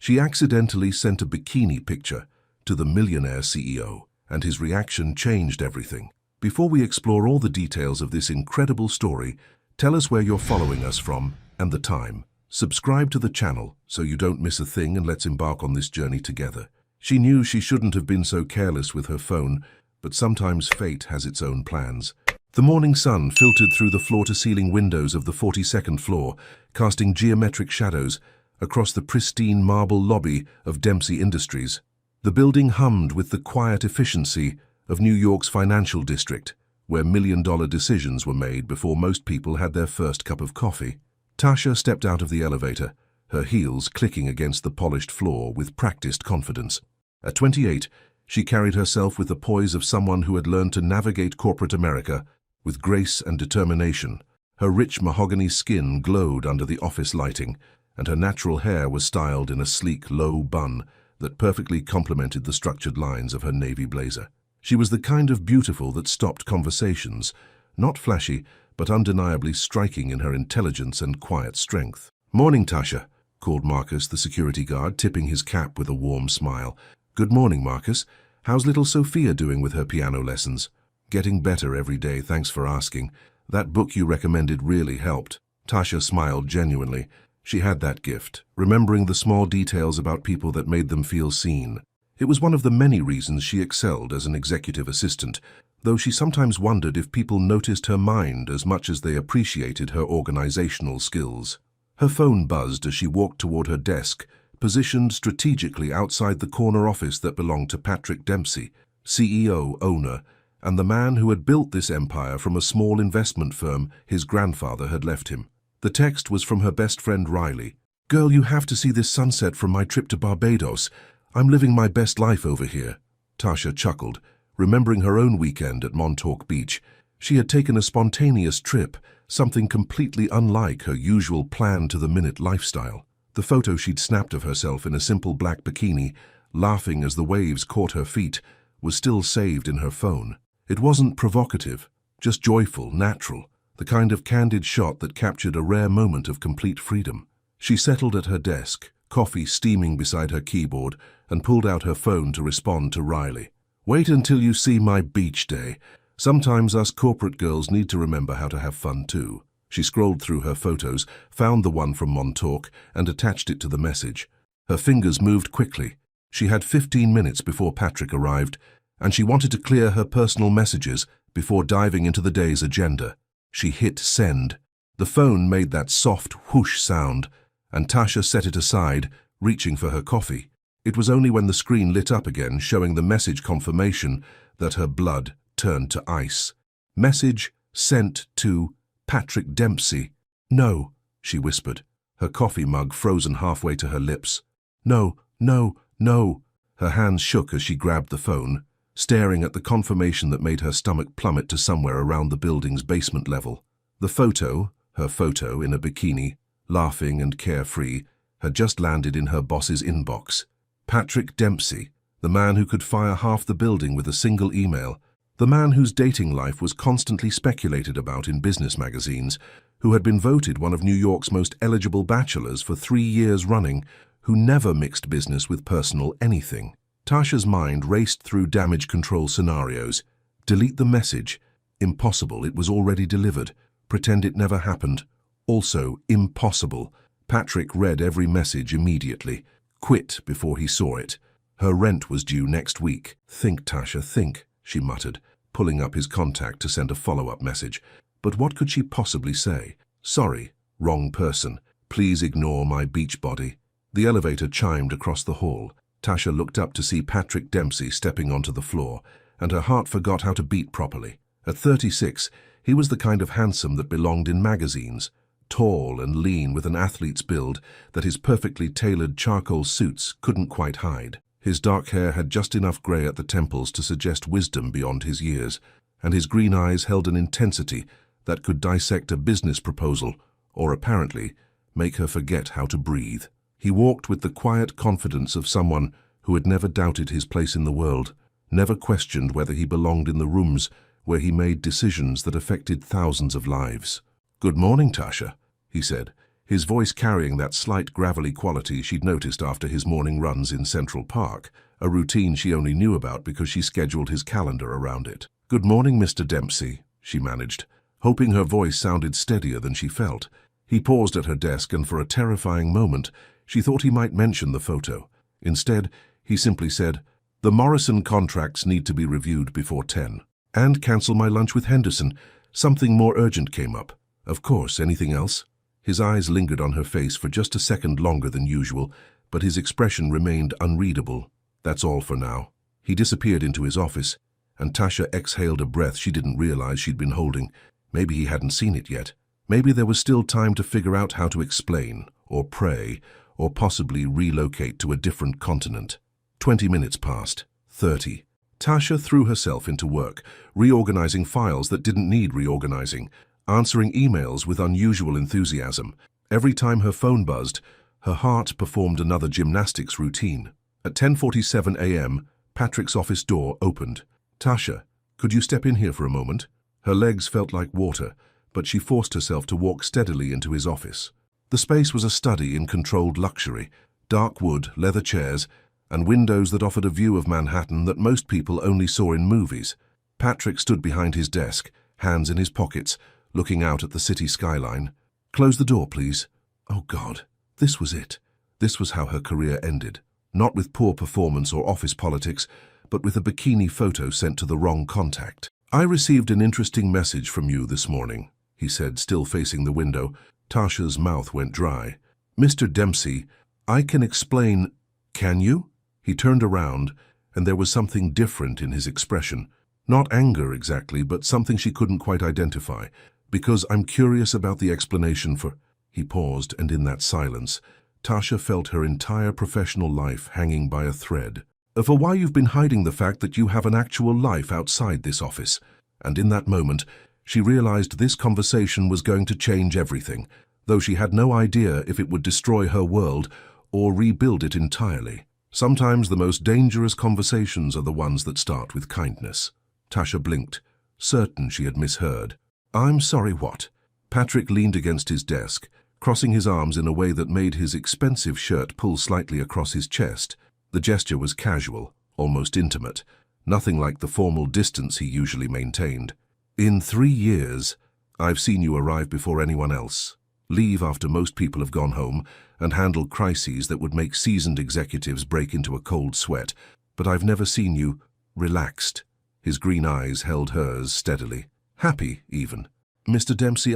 She accidentally sent a bikini picture to the Millionaire CEO, and his reaction changed everything. Before we explore all the details of this incredible story, tell us where you're following us from and the time. Subscribe to the channel so you don't miss a thing, and let's embark on this journey together. She knew she shouldn't have been so careless with her phone, but sometimes fate has its own plans. The morning sun filtered through the floor-to-ceiling windows of the 42nd floor, casting geometric shadows across the pristine marble lobby of Dempsey Industries. The building hummed with the quiet efficiency of New York's financial district, where million-dollar decisions were made before most people had their first cup of coffee. Tasha stepped out of the elevator, her heels clicking against the polished floor with practiced confidence. At 28, she carried herself with the poise of someone who had learned to navigate corporate America with grace and determination. Her rich mahogany skin glowed under the office lighting, and her natural hair was styled in a sleek, low bun that perfectly complemented the structured lines of her navy blazer. She was the kind of beautiful that stopped conversations, not flashy, but undeniably striking in her intelligence and quiet strength. "Morning, Tasha," called Marcus, the security guard, tipping his cap with a warm smile. "Good morning, Marcus. How's little Sophia doing with her piano lessons?" "Getting better every day, thanks for asking. That book you recommended really helped." Tasha smiled genuinely. She had that gift, remembering the small details about people that made them feel seen. It was one of the many reasons she excelled as an executive assistant, though she sometimes wondered if people noticed her mind as much as they appreciated her organizational skills. Her phone buzzed as she walked toward her desk, positioned strategically outside the corner office that belonged to Patrick Dempsey, CEO, owner, and the man who had built this empire from a small investment firm his grandfather had left him. The text was from her best friend Riley. "Girl, you have to see this sunset from my trip to Barbados. I'm living my best life over here." Tasha chuckled, remembering her own weekend at Montauk Beach. She had taken a spontaneous trip, something completely unlike her usual plan-to-the-minute lifestyle. The photo she'd snapped of herself in a simple black bikini, laughing as the waves caught her feet, was still saved in her phone. It wasn't provocative, just joyful, natural, the kind of candid shot that captured a rare moment of complete freedom. She settled at her desk, coffee steaming beside her keyboard, and pulled out her phone to respond to Riley. "Wait until you see my beach day. Sometimes us corporate girls need to remember how to have fun too." She scrolled through her photos, found the one from Montauk, and attached it to the message. Her fingers moved quickly. She had 15 minutes before Patrick arrived, and she wanted to clear her personal messages before diving into the day's agenda. She hit send. The phone made that soft whoosh sound, and Tasha set it aside, reaching for her coffee. It was only when the screen lit up again, showing the message confirmation, that her blood turned to ice. Message sent to Patrick Dempsey. "No," she whispered, her coffee mug frozen halfway to her lips. "No, no, no." Her hands shook as she grabbed the phone, staring at the confirmation that made her stomach plummet to somewhere around the building's basement level. The photo, her photo in a bikini, laughing and carefree, had just landed in her boss's inbox. Patrick Dempsey, the man who could fire half the building with a single email, the man whose dating life was constantly speculated about in business magazines, who had been voted one of New York's most eligible bachelors for 3 years running, who never mixed business with personal anything. Tasha's mind raced through damage control scenarios. Delete the message. Impossible, it was already delivered. Pretend it never happened. Also, impossible. Patrick read every message immediately. Quit before he saw it. Her rent was due next week. "Think, Tasha, think," she muttered, pulling up his contact to send a follow-up message. But what could she possibly say? "Sorry, wrong person. Please ignore my beach body." The elevator chimed across the hall. Tasha looked up to see Patrick Dempsey stepping onto the floor, and her heart forgot how to beat properly. At 36, he was the kind of handsome that belonged in magazines, tall and lean with an athlete's build that his perfectly tailored charcoal suits couldn't quite hide. His dark hair had just enough gray at the temples to suggest wisdom beyond his years, and his green eyes held an intensity that could dissect a business proposal, or apparently make her forget how to breathe. He walked with the quiet confidence of someone who had never doubted his place in the world, never questioned whether he belonged in the rooms where he made decisions that affected thousands of lives. "Good morning, Tasha," he said, his voice carrying that slight gravelly quality she'd noticed after his morning runs in Central Park, a routine she only knew about because she scheduled his calendar around it. "Good morning, Mr. Dempsey," she managed, hoping her voice sounded steadier than she felt. He paused at her desk, and for a terrifying moment, she thought he might mention the photo. Instead, he simply said, "The Morrison contracts need to be reviewed before 10. And cancel my lunch with Henderson. Something more urgent came up." "Of course, anything else?" His eyes lingered on her face for just a second longer than usual, but his expression remained unreadable. "That's all for now." He disappeared into his office, and Tasha exhaled a breath she didn't realize she'd been holding. Maybe he hadn't seen it yet. Maybe there was still time to figure out how to explain, or pray, or possibly relocate to a different continent. 20 minutes passed. 30. Tasha threw herself into work, reorganizing files that didn't need reorganizing, answering emails with unusual enthusiasm. Every time her phone buzzed, her heart performed another gymnastics routine. At 10:47 a.m., Patrick's office door opened. "Tasha, could you step in here for a moment?" Her legs felt like water, but she forced herself to walk steadily into his office. The space was a study in controlled luxury, dark wood, leather chairs, and windows that offered a view of Manhattan that most people only saw in movies. Patrick stood behind his desk, hands in his pockets, looking out at the city skyline. "Close the door, please." Oh God, this was it. This was how her career ended. Not with poor performance or office politics, but with a bikini photo sent to the wrong contact. "I received an interesting message from you this morning," he said, still facing the window. Tasha's mouth went dry. "Mr. Dempsey, I can explain—" "Can you?" He turned around, and there was something different in his expression. Not anger exactly, but something she couldn't quite identify. "Because I'm curious about the explanation for—" He paused, and in that silence, Tasha felt her entire professional life hanging by a thread. "For why you've been hiding the fact that you have an actual life outside this office." And in that moment, she realized this conversation was going to change everything, though she had no idea if it would destroy her world or rebuild it entirely. Sometimes the most dangerous conversations are the ones that start with kindness. Tasha blinked, certain she had misheard. "I'm sorry, what?" Patrick leaned against his desk, crossing his arms in a way that made his expensive shirt pull slightly across his chest. The gesture was casual, almost intimate, nothing like the formal distance he usually maintained. "In 3 years, I've seen you arrive before anyone else, leave after most people have gone home, and handle crises that would make seasoned executives break into a cold sweat. But I've never seen you relaxed." His green eyes held hers steadily. "Happy, even." "Mr. Dempsey,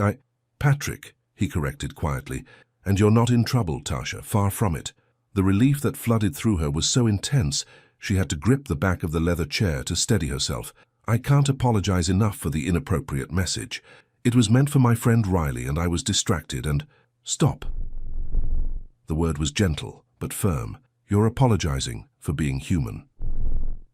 Patrick," he corrected quietly. "And you're not in trouble, Tasha, far from it." The relief that flooded through her was so intense, she had to grip the back of the leather chair to steady herself. "I can't apologize enough for the inappropriate message. It was meant for my friend Riley, and I was distracted and—" "Stop." The word was gentle, but firm. "You're apologizing for being human."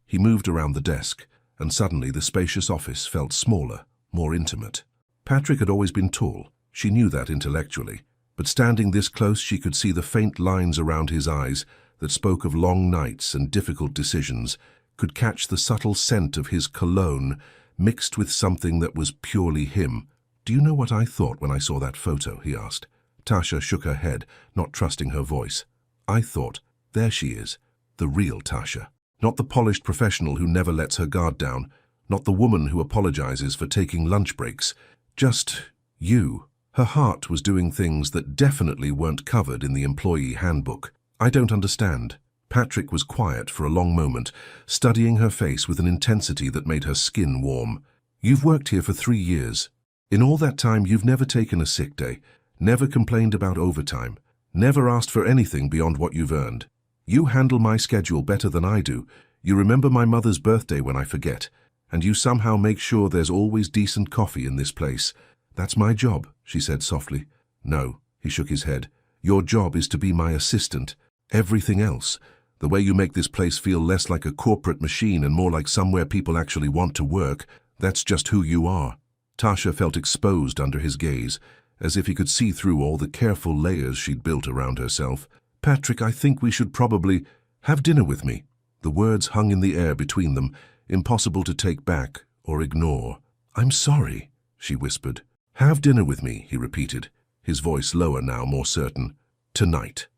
He moved around the desk, and suddenly the spacious office felt smaller, more intimate. Patrick had always been tall. She knew that intellectually. But standing this close, she could see the faint lines around his eyes that spoke of long nights and difficult decisions, could catch the subtle scent of his cologne mixed with something that was purely him. "Do you know what I thought when I saw that photo?" he asked. Tasha shook her head, not trusting her voice. "I thought, there she is, the real Tasha. Not the polished professional who never lets her guard down, not the woman who apologizes for taking lunch breaks. Just you." Her heart was doing things that definitely weren't covered in the employee handbook. "I don't understand." Patrick was quiet for a long moment, studying her face with an intensity that made her skin warm. "You've worked here for 3 years. In all that time, you've never taken a sick day, never complained about overtime, never asked for anything beyond what you've earned. You handle my schedule better than I do. You remember my mother's birthday when I forget, and you somehow make sure there's always decent coffee in this place. That's my job," she said softly. "No," he shook his head. "Your job is to be my assistant. Everything else, the way you make this place feel less like a corporate machine and more like somewhere people actually want to work, that's just who you are." Tasha felt exposed under his gaze, as if he could see through all the careful layers she'd built around herself. "Patrick, I think we should probably have dinner with me." The words hung in the air between them, impossible to take back or ignore. "I'm sorry," she whispered. "Have dinner with me," he repeated. his voice lower now, more certain. Tonight.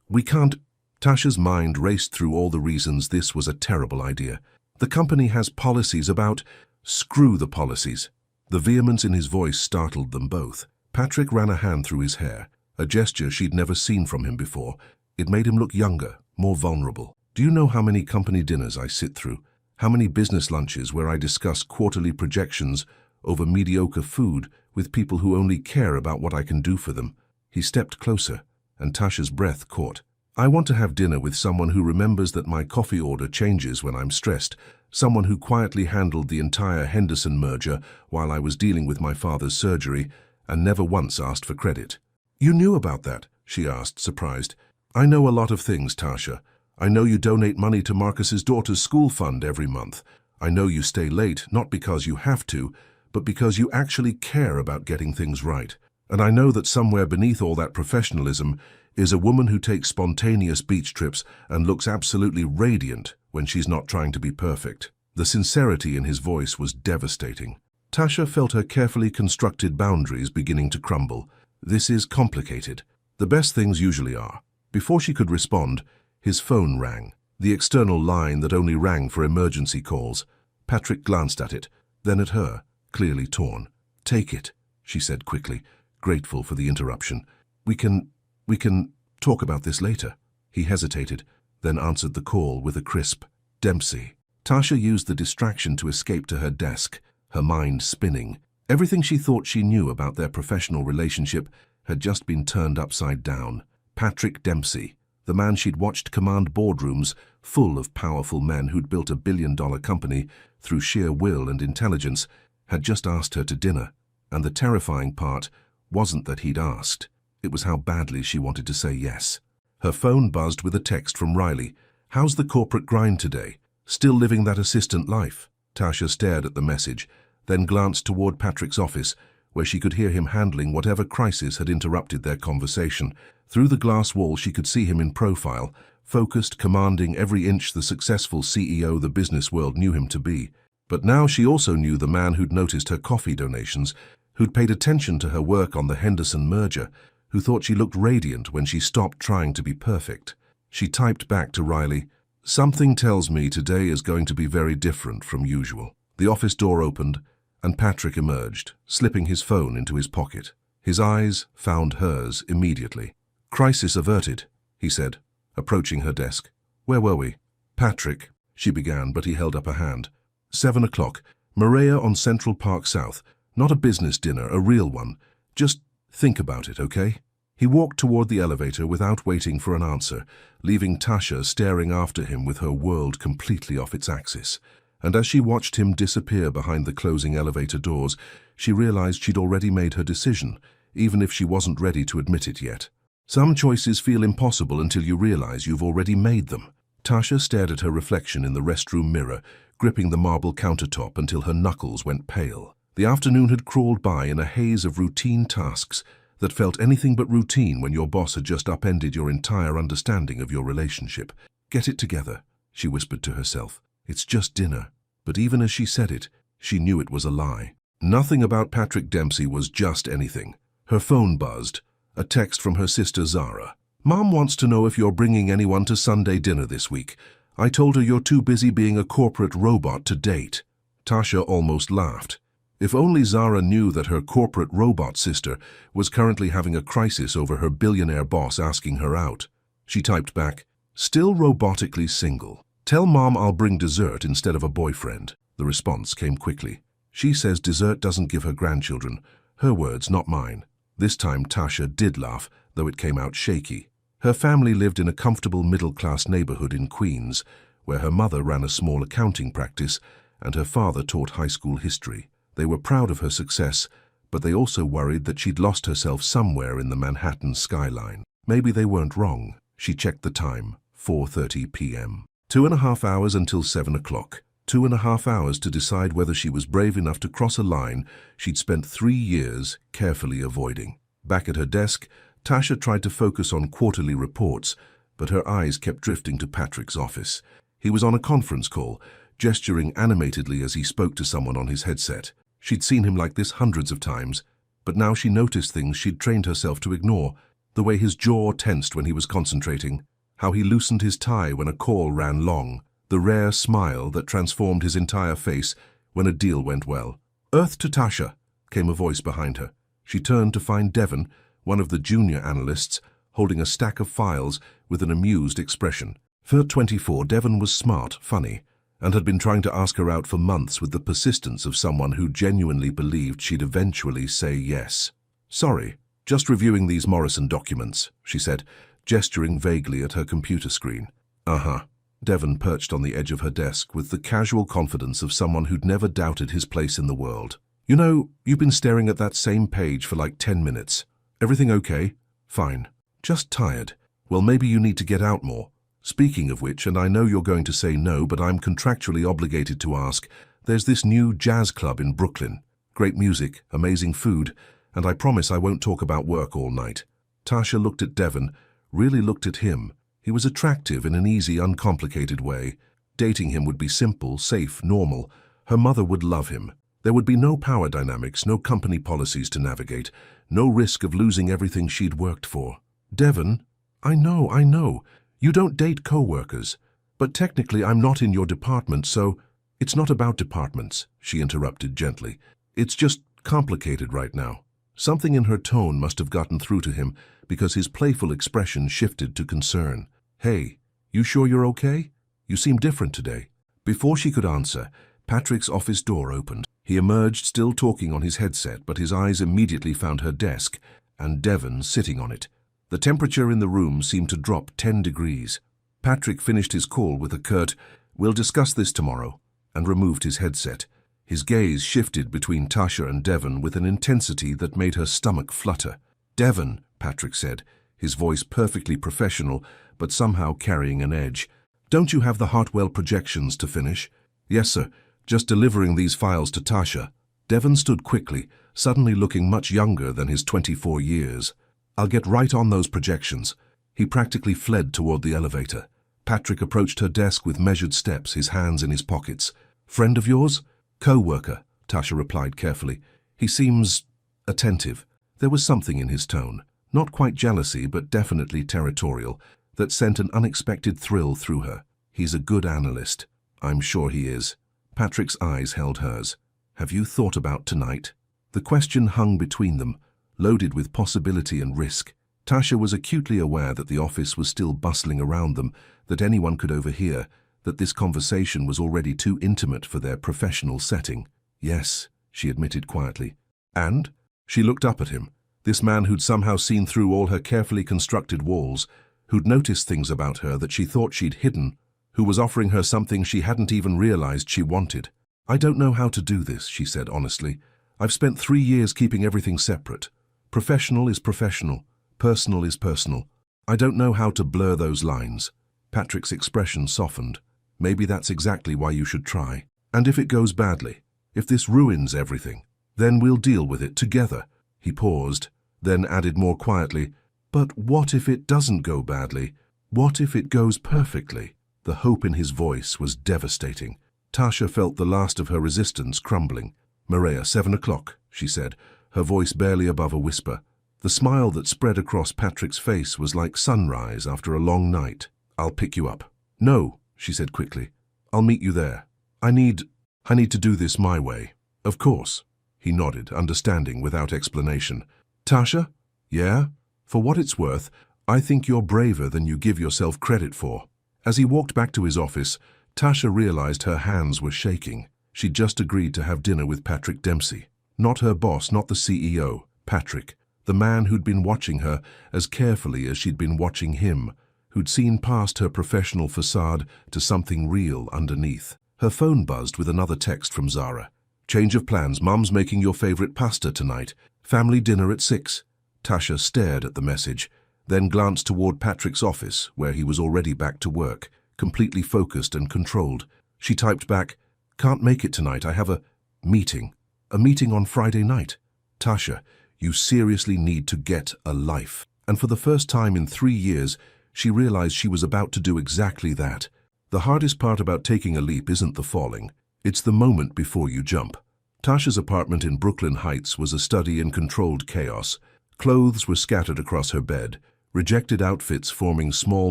We can't. Tasha's mind raced through all the reasons this was a terrible idea. The company has policies about. Screw the policies. The vehemence in his voice startled them both. Patrick ran a hand through his hair, a gesture she'd never seen from him before. It made him look younger, more vulnerable. Do you know how many company dinners I sit through? How many business lunches where I discuss quarterly projections over mediocre food with people who only care about what I can do for them? He stepped closer, and Tasha's breath caught. I want to have dinner with someone who remembers that my coffee order changes when I'm stressed, someone who quietly handled the entire Henderson merger while I was dealing with my father's surgery and never once asked for credit. You knew about that? She asked, surprised. I know a lot of things, Tasha. I know you donate money to Marcus's daughter's school fund every month. I know you stay late, not because you have to, but because you actually care about getting things right. And I know that somewhere beneath all that professionalism is a woman who takes spontaneous beach trips and looks absolutely radiant when she's not trying to be perfect. The sincerity in his voice was devastating. Tasha felt her carefully constructed boundaries beginning to crumble. This is complicated. The best things usually are. Before she could respond, his phone rang, the external line that only rang for emergency calls. Patrick glanced at it, then at her, clearly torn. Take it, she said quickly, grateful for the interruption. We can talk about this later. He hesitated, then answered the call with a crisp, Dempsey. Tasha used the distraction to escape to her desk, her mind spinning. Everything she thought she knew about their professional relationship had just been turned upside down. Patrick Dempsey, the man she'd watched command boardrooms full of powerful men who'd built a billion-dollar company through sheer will and intelligence, had just asked her to dinner. And the terrifying part wasn't that he'd asked. It was how badly she wanted to say yes. Her phone buzzed with a text from Riley. How's the corporate grind today? Still living that assistant life? Tasha stared at the message, then glanced toward Patrick's office, where she could hear him handling whatever crisis had interrupted their conversation. Through the glass wall she could see him in profile, focused, commanding every inch the successful CEO the business world knew him to be. But now she also knew the man who'd noticed her coffee donations, who'd paid attention to her work on the Henderson merger, who thought she looked radiant when she stopped trying to be perfect. She typed back to Riley, Something tells me today is going to be very different from usual. The office door opened, and Patrick emerged, slipping his phone into his pocket. His eyes found hers immediately. Crisis averted, he said, approaching her desk. Where were we? Patrick, she began, but he held up a hand. 7 o'clock, Maria on Central Park South. Not a business dinner, a real one. Just think about it, okay? He walked toward the elevator without waiting for an answer, leaving Tasha staring after him with her world completely off its axis. And as she watched him disappear behind the closing elevator doors, she realized she'd already made her decision, even if she wasn't ready to admit it yet. Some choices feel impossible until you realize you've already made them. Tasha stared at her reflection in the restroom mirror, gripping the marble countertop until her knuckles went pale. The afternoon had crawled by in a haze of routine tasks that felt anything but routine when your boss had just upended your entire understanding of your relationship. Get it together, she whispered to herself. It's just dinner. But even as she said it, she knew it was a lie. Nothing about Patrick Dempsey was just anything. Her phone buzzed, a text from her sister Zara. Mom wants to know if you're bringing anyone to Sunday dinner this week. I told her you're too busy being a corporate robot to date. Tasha almost laughed. If only Zara knew that her corporate robot sister was currently having a crisis over her billionaire boss asking her out. She typed back, Still robotically single. Tell Mom I'll bring dessert instead of a boyfriend. The response came quickly. She says dessert doesn't give her grandchildren. Her words, not mine. This time Tasha did laugh, though it came out shaky. Her family lived in a comfortable middle-class neighborhood in Queens, where her mother ran a small accounting practice and her father taught high school history. They were proud of her success, but they also worried that she'd lost herself somewhere in the Manhattan skyline. Maybe they weren't wrong. She checked the time, 4:30 p.m. 2.5 hours until 7 o'clock. 2.5 hours to decide whether she was brave enough to cross a line she'd spent 3 years carefully avoiding. Back at her desk, Tasha tried to focus on quarterly reports, but her eyes kept drifting to Patrick's office. He was on a conference call, gesturing animatedly as he spoke to someone on his headset. She'd seen him like this hundreds of times, but now she noticed things she'd trained herself to ignore. The way his jaw tensed when he was concentrating, how he loosened his tie when a call ran long, the rare smile that transformed his entire face when a deal went well. "Earth to Tasha," came a voice behind her. She turned to find Devon, one of the junior analysts, holding a stack of files with an amused expression. For 24, Devon was smart, funny, and had been trying to ask her out for months with the persistence of someone who genuinely believed she'd eventually say yes. "Sorry, just reviewing these Morrison documents," she said, gesturing vaguely at her computer screen. "Uh-huh." Devon perched on the edge of her desk with the casual confidence of someone who'd never doubted his place in the world. "You know, you've been staring at that same page for like 10 minutes. Everything okay?" "Fine. Just tired. Well, maybe you need to get out more. Speaking of which, and I know you're going to say no, but I'm contractually obligated to ask, there's this new jazz club in Brooklyn. Great music, amazing food, and I promise I won't talk about work all night." Tasha looked at Devon, really looked at him. He was attractive in an easy, uncomplicated way. Dating him would be simple, safe, normal. Her mother would love him. There would be no power dynamics, no company policies to navigate, no risk of losing everything she'd worked for. "Devon, I know. You don't date co-workers. But technically I'm not in your department, so—" "It's not about departments," she interrupted gently. "It's just complicated right now." Something in her tone must have gotten through to him because his playful expression shifted to concern. "Hey, you sure you're okay? You seem different today." Before she could answer, Patrick's office door opened. He emerged, still talking on his headset, but his eyes immediately found her desk and Devon sitting on it. The temperature in the room seemed to drop 10 degrees. Patrick finished his call with a curt, "We'll discuss this tomorrow," and removed his headset. His gaze shifted between Tasha and Devon with an intensity that made her stomach flutter. "Devon," Patrick said, his voice perfectly professional, but somehow carrying an edge. "Don't you have the Hartwell projections to finish?" "Yes, sir. Just delivering these files to Tasha." Devon stood quickly, suddenly looking much younger than his 24 years. "I'll get right on those projections." He practically fled toward the elevator. Patrick approached her desk with measured steps, his hands in his pockets. "Friend of yours?" "Co-worker," Tasha replied carefully. "He seems attentive." There was something in his tone, not quite jealousy but definitely territorial, that sent an unexpected thrill through her. "He's a good analyst." "I'm sure he is." Patrick's eyes held hers. "Have you thought about tonight?" The question hung between them, loaded with possibility and risk. Tasha was acutely aware that the office was still bustling around them, that anyone could overhear, that this conversation was already too intimate for their professional setting. "Yes," she admitted quietly. "And?" She looked up at him, this man who'd somehow seen through all her carefully constructed walls, who'd noticed things about her that she thought she'd hidden, who was offering her something she hadn't even realized she wanted. "I don't know how to do this," she said honestly. "I've spent 3 years keeping everything separate. Professional is professional. Personal is personal. I don't know how to blur those lines." Patrick's expression softened. "Maybe that's exactly why you should try. And if it goes badly, if this ruins everything, then we'll deal with it together." He paused, then added more quietly, "But what if it doesn't go badly? What if it goes perfectly?" The hope in his voice was devastating. Tasha felt the last of her resistance crumbling. "Maria, 7 o'clock, she said, her voice barely above a whisper. The smile that spread across Patrick's face was like sunrise after a long night. "I'll pick you up." "No," she said quickly. "I'll meet you there. I need to do this my way." "Of course." He nodded, understanding without explanation. "Tasha?" "Yeah? For what it's worth, I think you're braver than you give yourself credit for." As he walked back to his office, Tasha realized her hands were shaking. She'd just agreed to have dinner with Patrick Dempsey. Not her boss, not the CEO, Patrick, the man who'd been watching her as carefully as she'd been watching him, who'd seen past her professional facade to something real underneath. Her phone buzzed with another text from Zara. "Change of plans. Mum's making your favorite pasta tonight. Family dinner at 6. Tasha stared at the message, then glanced toward Patrick's office, where he was already back to work, completely focused and controlled. She typed back, "Can't make it tonight. I have a meeting. A meeting on Friday night." "Tasha, you seriously need to get a life." And for the first time in 3 years, she realized she was about to do exactly that. The hardest part about taking a leap isn't the falling. It's the moment before you jump. Tasha's apartment in Brooklyn Heights was a study in controlled chaos. Clothes were scattered across her bed, rejected outfits forming small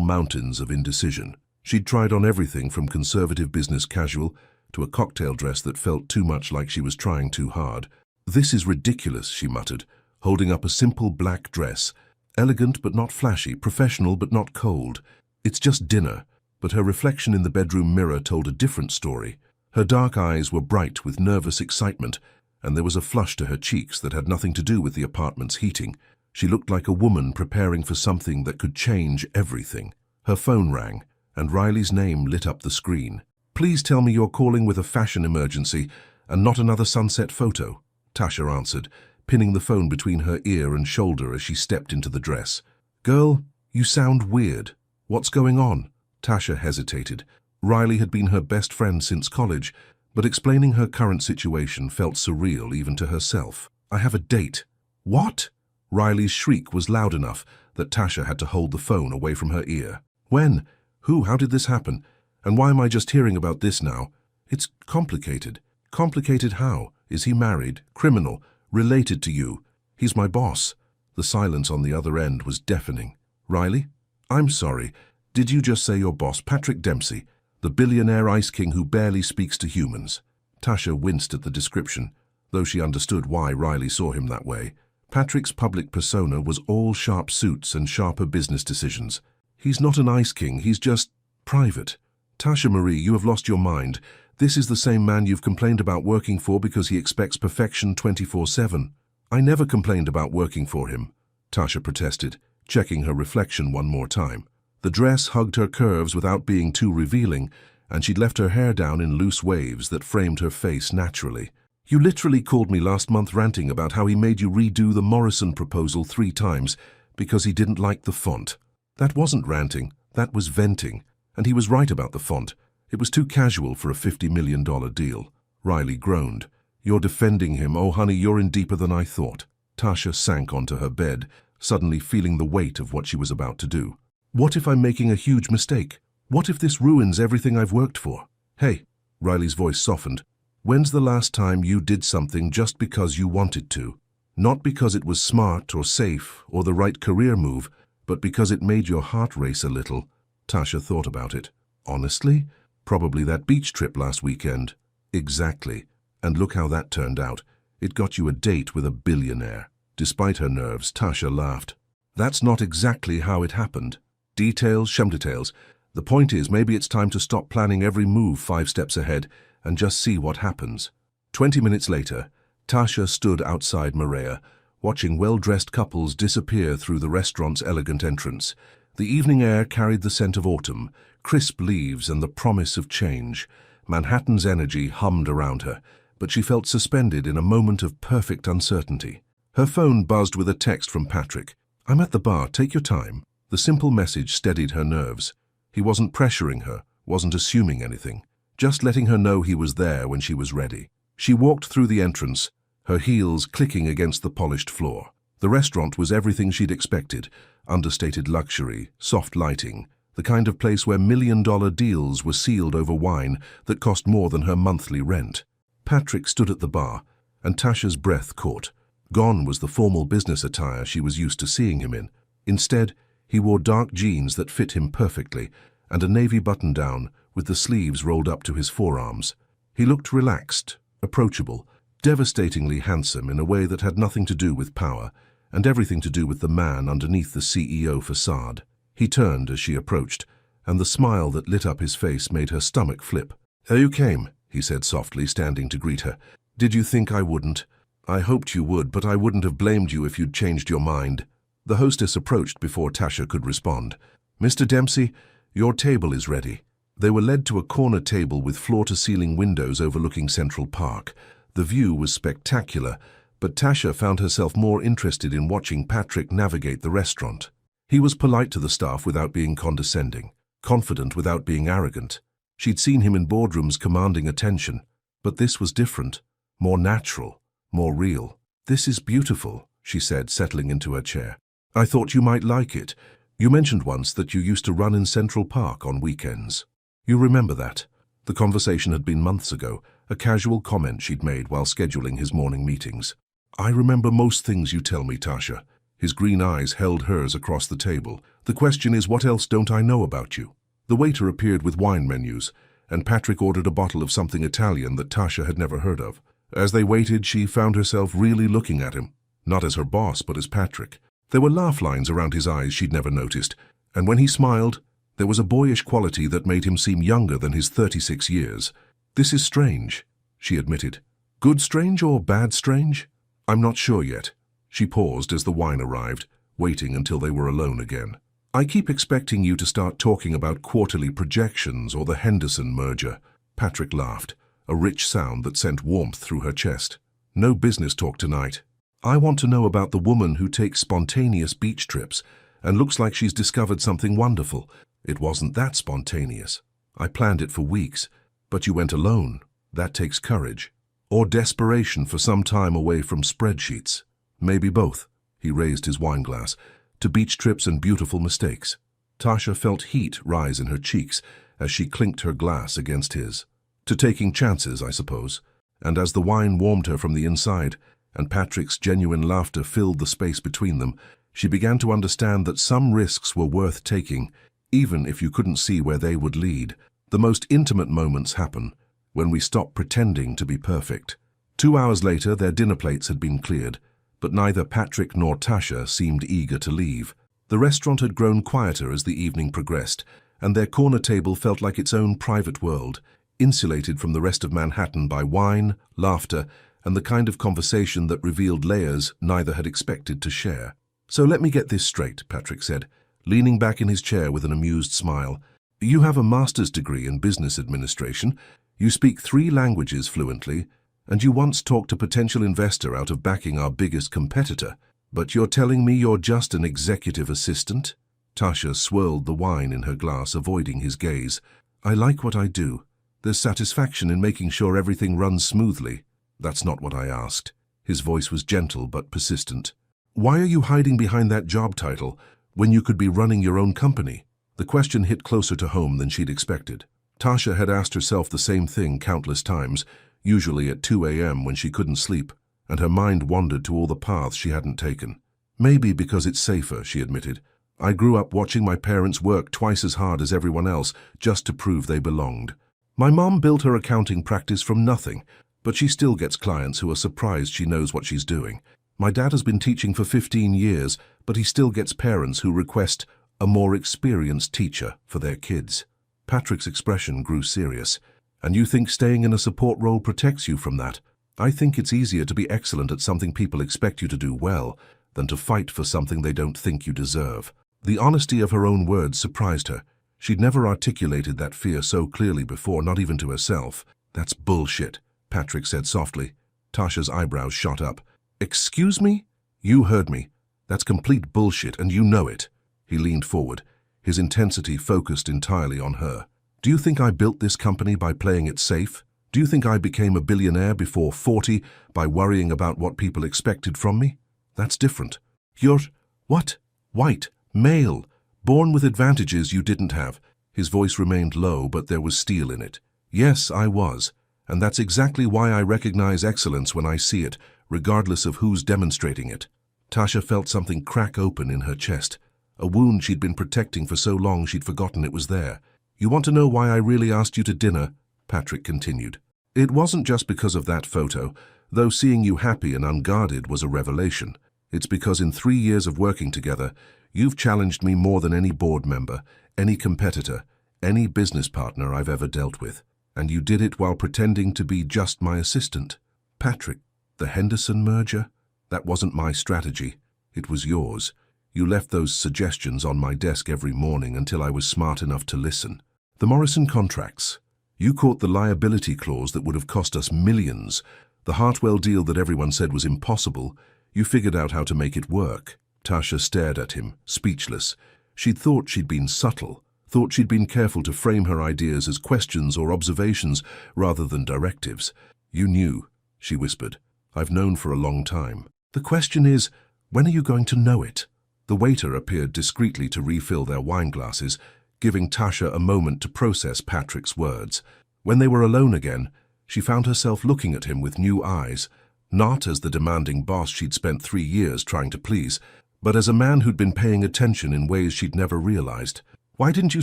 mountains of indecision. She'd tried on everything from conservative business casual to a cocktail dress that felt too much like she was trying too hard. "This is ridiculous," she muttered, holding up a simple black dress. Elegant but not flashy, professional but not cold. It's just dinner. But her reflection in the bedroom mirror told a different story. Her dark eyes were bright with nervous excitement, and there was a flush to her cheeks that had nothing to do with the apartment's heating. She looked like a woman preparing for something that could change everything. Her phone rang, and Riley's name lit up the screen. "Please tell me you're calling with a fashion emergency and not another sunset photo," Tasha answered, pinning the phone between her ear and shoulder as she stepped into the dress. "Girl, you sound weird. What's going on?" Tasha hesitated. Riley had been her best friend since college, but explaining her current situation felt surreal even to herself. "I have a date." "What?" Riley's shriek was loud enough that Tasha had to hold the phone away from her ear. "When? Who? How did this happen? And why am I just hearing about this now? It's complicated." "Complicated how? Is he married? Criminal? Related to you?" "He's my boss." The silence on the other end was deafening. "Riley? I'm sorry. Did you just say your boss, Patrick Dempsey, the billionaire ice king who barely speaks to humans?" Tasha winced at the description, though she understood why Riley saw him that way. Patrick's public persona was all sharp suits and sharper business decisions. "He's not an ice king, he's just private." "Tasha Marie, you have lost your mind. This is the same man you've complained about working for because he expects perfection 24/7. "I never complained about working for him," Tasha protested, checking her reflection one more time. The dress hugged her curves without being too revealing, and she'd left her hair down in loose waves that framed her face naturally. "You literally called me last month ranting about how he made you redo the Morrison proposal 3 times because he didn't like the font." "That wasn't ranting, that was venting. And he was right about the font. It was too casual for a $50 million deal." Riley groaned. "You're defending him. Oh, honey, you're in deeper than I thought." Tasha sank onto her bed, suddenly feeling the weight of what she was about to do. "What if I'm making a huge mistake? What if this ruins everything I've worked for?" "Hey," Riley's voice softened. "When's the last time you did something just because you wanted to? Not because it was smart or safe or the right career move, but because it made your heart race a little?" Tasha thought about it. "Honestly? Probably that beach trip last weekend." "Exactly. And look how that turned out. It got you a date with a billionaire." Despite her nerves, Tasha laughed. "That's not exactly how it happened. Details, shumdetails. The point is, maybe it's time to stop planning every move 5 steps ahead and just see what happens." 20 minutes later, Tasha stood outside Maria, watching well-dressed couples disappear through the restaurant's elegant entrance. The evening air carried the scent of autumn, crisp leaves and the promise of change. Manhattan's energy hummed around her, but she felt suspended in a moment of perfect uncertainty. Her phone buzzed with a text from Patrick. "I'm at the bar, take your time." The simple message steadied her nerves. He wasn't pressuring her, wasn't assuming anything, just letting her know he was there when she was ready. She walked through the entrance, her heels clicking against the polished floor. The restaurant was everything she'd expected: understated luxury, soft lighting, the kind of place where million-dollar deals were sealed over wine that cost more than her monthly rent. Patrick stood at the bar, and Tasha's breath caught. Gone was the formal business attire she was used to seeing him in. Instead, he wore dark jeans that fit him perfectly, and a navy button-down with the sleeves rolled up to his forearms. He looked relaxed, approachable, devastatingly handsome in a way that had nothing to do with power, and everything to do with the man underneath the CEO facade. He turned as she approached, and the smile that lit up his face made her stomach flip. "There you came," he said softly, standing to greet her. "Did you think I wouldn't?" "I hoped you would, but I wouldn't have blamed you if you'd changed your mind." The hostess approached before Tasha could respond. "Mr. Dempsey, your table is ready." They were led to a corner table with floor-to-ceiling windows overlooking Central Park. The view was spectacular, but Tasha found herself more interested in watching Patrick navigate the restaurant. He was polite to the staff without being condescending, confident without being arrogant. She'd seen him in boardrooms commanding attention, but this was different, more natural, more real. "This is beautiful," she said, settling into her chair. "I thought you might like it. You mentioned once that you used to run in Central Park on weekends." "You remember that?" The conversation had been months ago, a casual comment she'd made while scheduling his morning meetings. "I remember most things you tell me, Tasha." His green eyes held hers across the table. "The question is, what else don't I know about you?" The waiter appeared with wine menus, and Patrick ordered a bottle of something Italian that Tasha had never heard of. As they waited, she found herself really looking at him, not as her boss, but as Patrick. There were laugh lines around his eyes she'd never noticed, and when he smiled, there was a boyish quality that made him seem younger than his 36 years. "This is strange," she admitted. "Good strange or bad strange? I'm not sure yet." She paused as the wine arrived, waiting until they were alone again. "I keep expecting you to start talking about quarterly projections or the Henderson merger." Patrick laughed, a rich sound that sent warmth through her chest. "No business talk tonight. I want to know about the woman who takes spontaneous beach trips and looks like she's discovered something wonderful. It wasn't that spontaneous. I planned it for weeks, but you went alone. That takes courage. Or desperation for some time away from spreadsheets. Maybe both." He raised his wine glass. "To beach trips and beautiful mistakes." Tasha felt heat rise in her cheeks as she clinked her glass against his. "To taking chances, I suppose." And as the wine warmed her from the inside, and Patrick's genuine laughter filled the space between them, she began to understand that some risks were worth taking, even if you couldn't see where they would lead. The most intimate moments happen when we stop pretending to be perfect. 2 hours later, their dinner plates had been cleared, but neither Patrick nor Tasha seemed eager to leave. The restaurant had grown quieter as the evening progressed, and their corner table felt like its own private world, insulated from the rest of Manhattan by wine, laughter, and the kind of conversation that revealed layers neither had expected to share. "So let me get this straight," Patrick said, leaning back in his chair with an amused smile. "You have a master's degree in business administration, you speak 3 languages fluently, and you once talked a potential investor out of backing our biggest competitor. But you're telling me you're just an executive assistant?" Tasha swirled the wine in her glass, avoiding his gaze. "I like what I do. There's satisfaction in making sure everything runs smoothly." "That's not what I asked." His voice was gentle but persistent. "Why are you hiding behind that job title when you could be running your own company?" The question hit closer to home than she'd expected. Tasha had asked herself the same thing countless times, usually at 2 a.m. when she couldn't sleep, and her mind wandered to all the paths she hadn't taken. "Maybe because it's safer," she admitted. "I grew up watching my parents work twice as hard as everyone else just to prove they belonged. My mom built her accounting practice from nothing, but she still gets clients who are surprised she knows what she's doing. My dad has been teaching for 15 years, but he still gets parents who request a more experienced teacher for their kids." Patrick's expression grew serious. "And you think staying in a support role protects you from that?" "I think it's easier to be excellent at something people expect you to do well than to fight for something they don't think you deserve." The honesty of her own words surprised her. She'd never articulated that fear so clearly before, not even to herself. "That's bullshit," Patrick said softly. Tasha's eyebrows shot up. "Excuse me? You heard me. That's complete bullshit, and you know it." He leaned forward, his intensity focused entirely on her. "Do you think I built this company by playing it safe? Do you think I became a billionaire before 40 by worrying about what people expected from me? That's different. You're, what? White, male, born with advantages you didn't have." His voice remained low, but there was steel in it. "Yes, I was. And that's exactly why I recognize excellence when I see it, regardless of who's demonstrating it." Tasha felt something crack open in her chest, a wound she'd been protecting for so long she'd forgotten it was there. "You want to know why I really asked you to dinner?" Patrick continued. "It wasn't just because of that photo, though seeing you happy and unguarded was a revelation. It's because in 3 years of working together, you've challenged me more than any board member, any competitor, any business partner I've ever dealt with. And you did it while pretending to be just my assistant." "Patrick, the Henderson merger? That wasn't my strategy. It was yours. You left those suggestions on my desk every morning until I was smart enough to listen. The Morrison contracts. You caught the liability clause that would have cost us millions. The Hartwell deal that everyone said was impossible. You figured out how to make it work." Tasha stared at him, speechless. She'd thought she'd been subtle, thought she'd been careful to frame her ideas as questions or observations rather than directives. "You knew," she whispered. "I've known for a long time. The question is, when are you going to know it?" The waiter appeared discreetly to refill their wine glasses, giving Tasha a moment to process Patrick's words. When they were alone again, She found herself looking at him with new eyes, not as the demanding boss she'd spent 3 years trying to please, but as a man who'd been paying attention in ways she'd never realized. "Why didn't you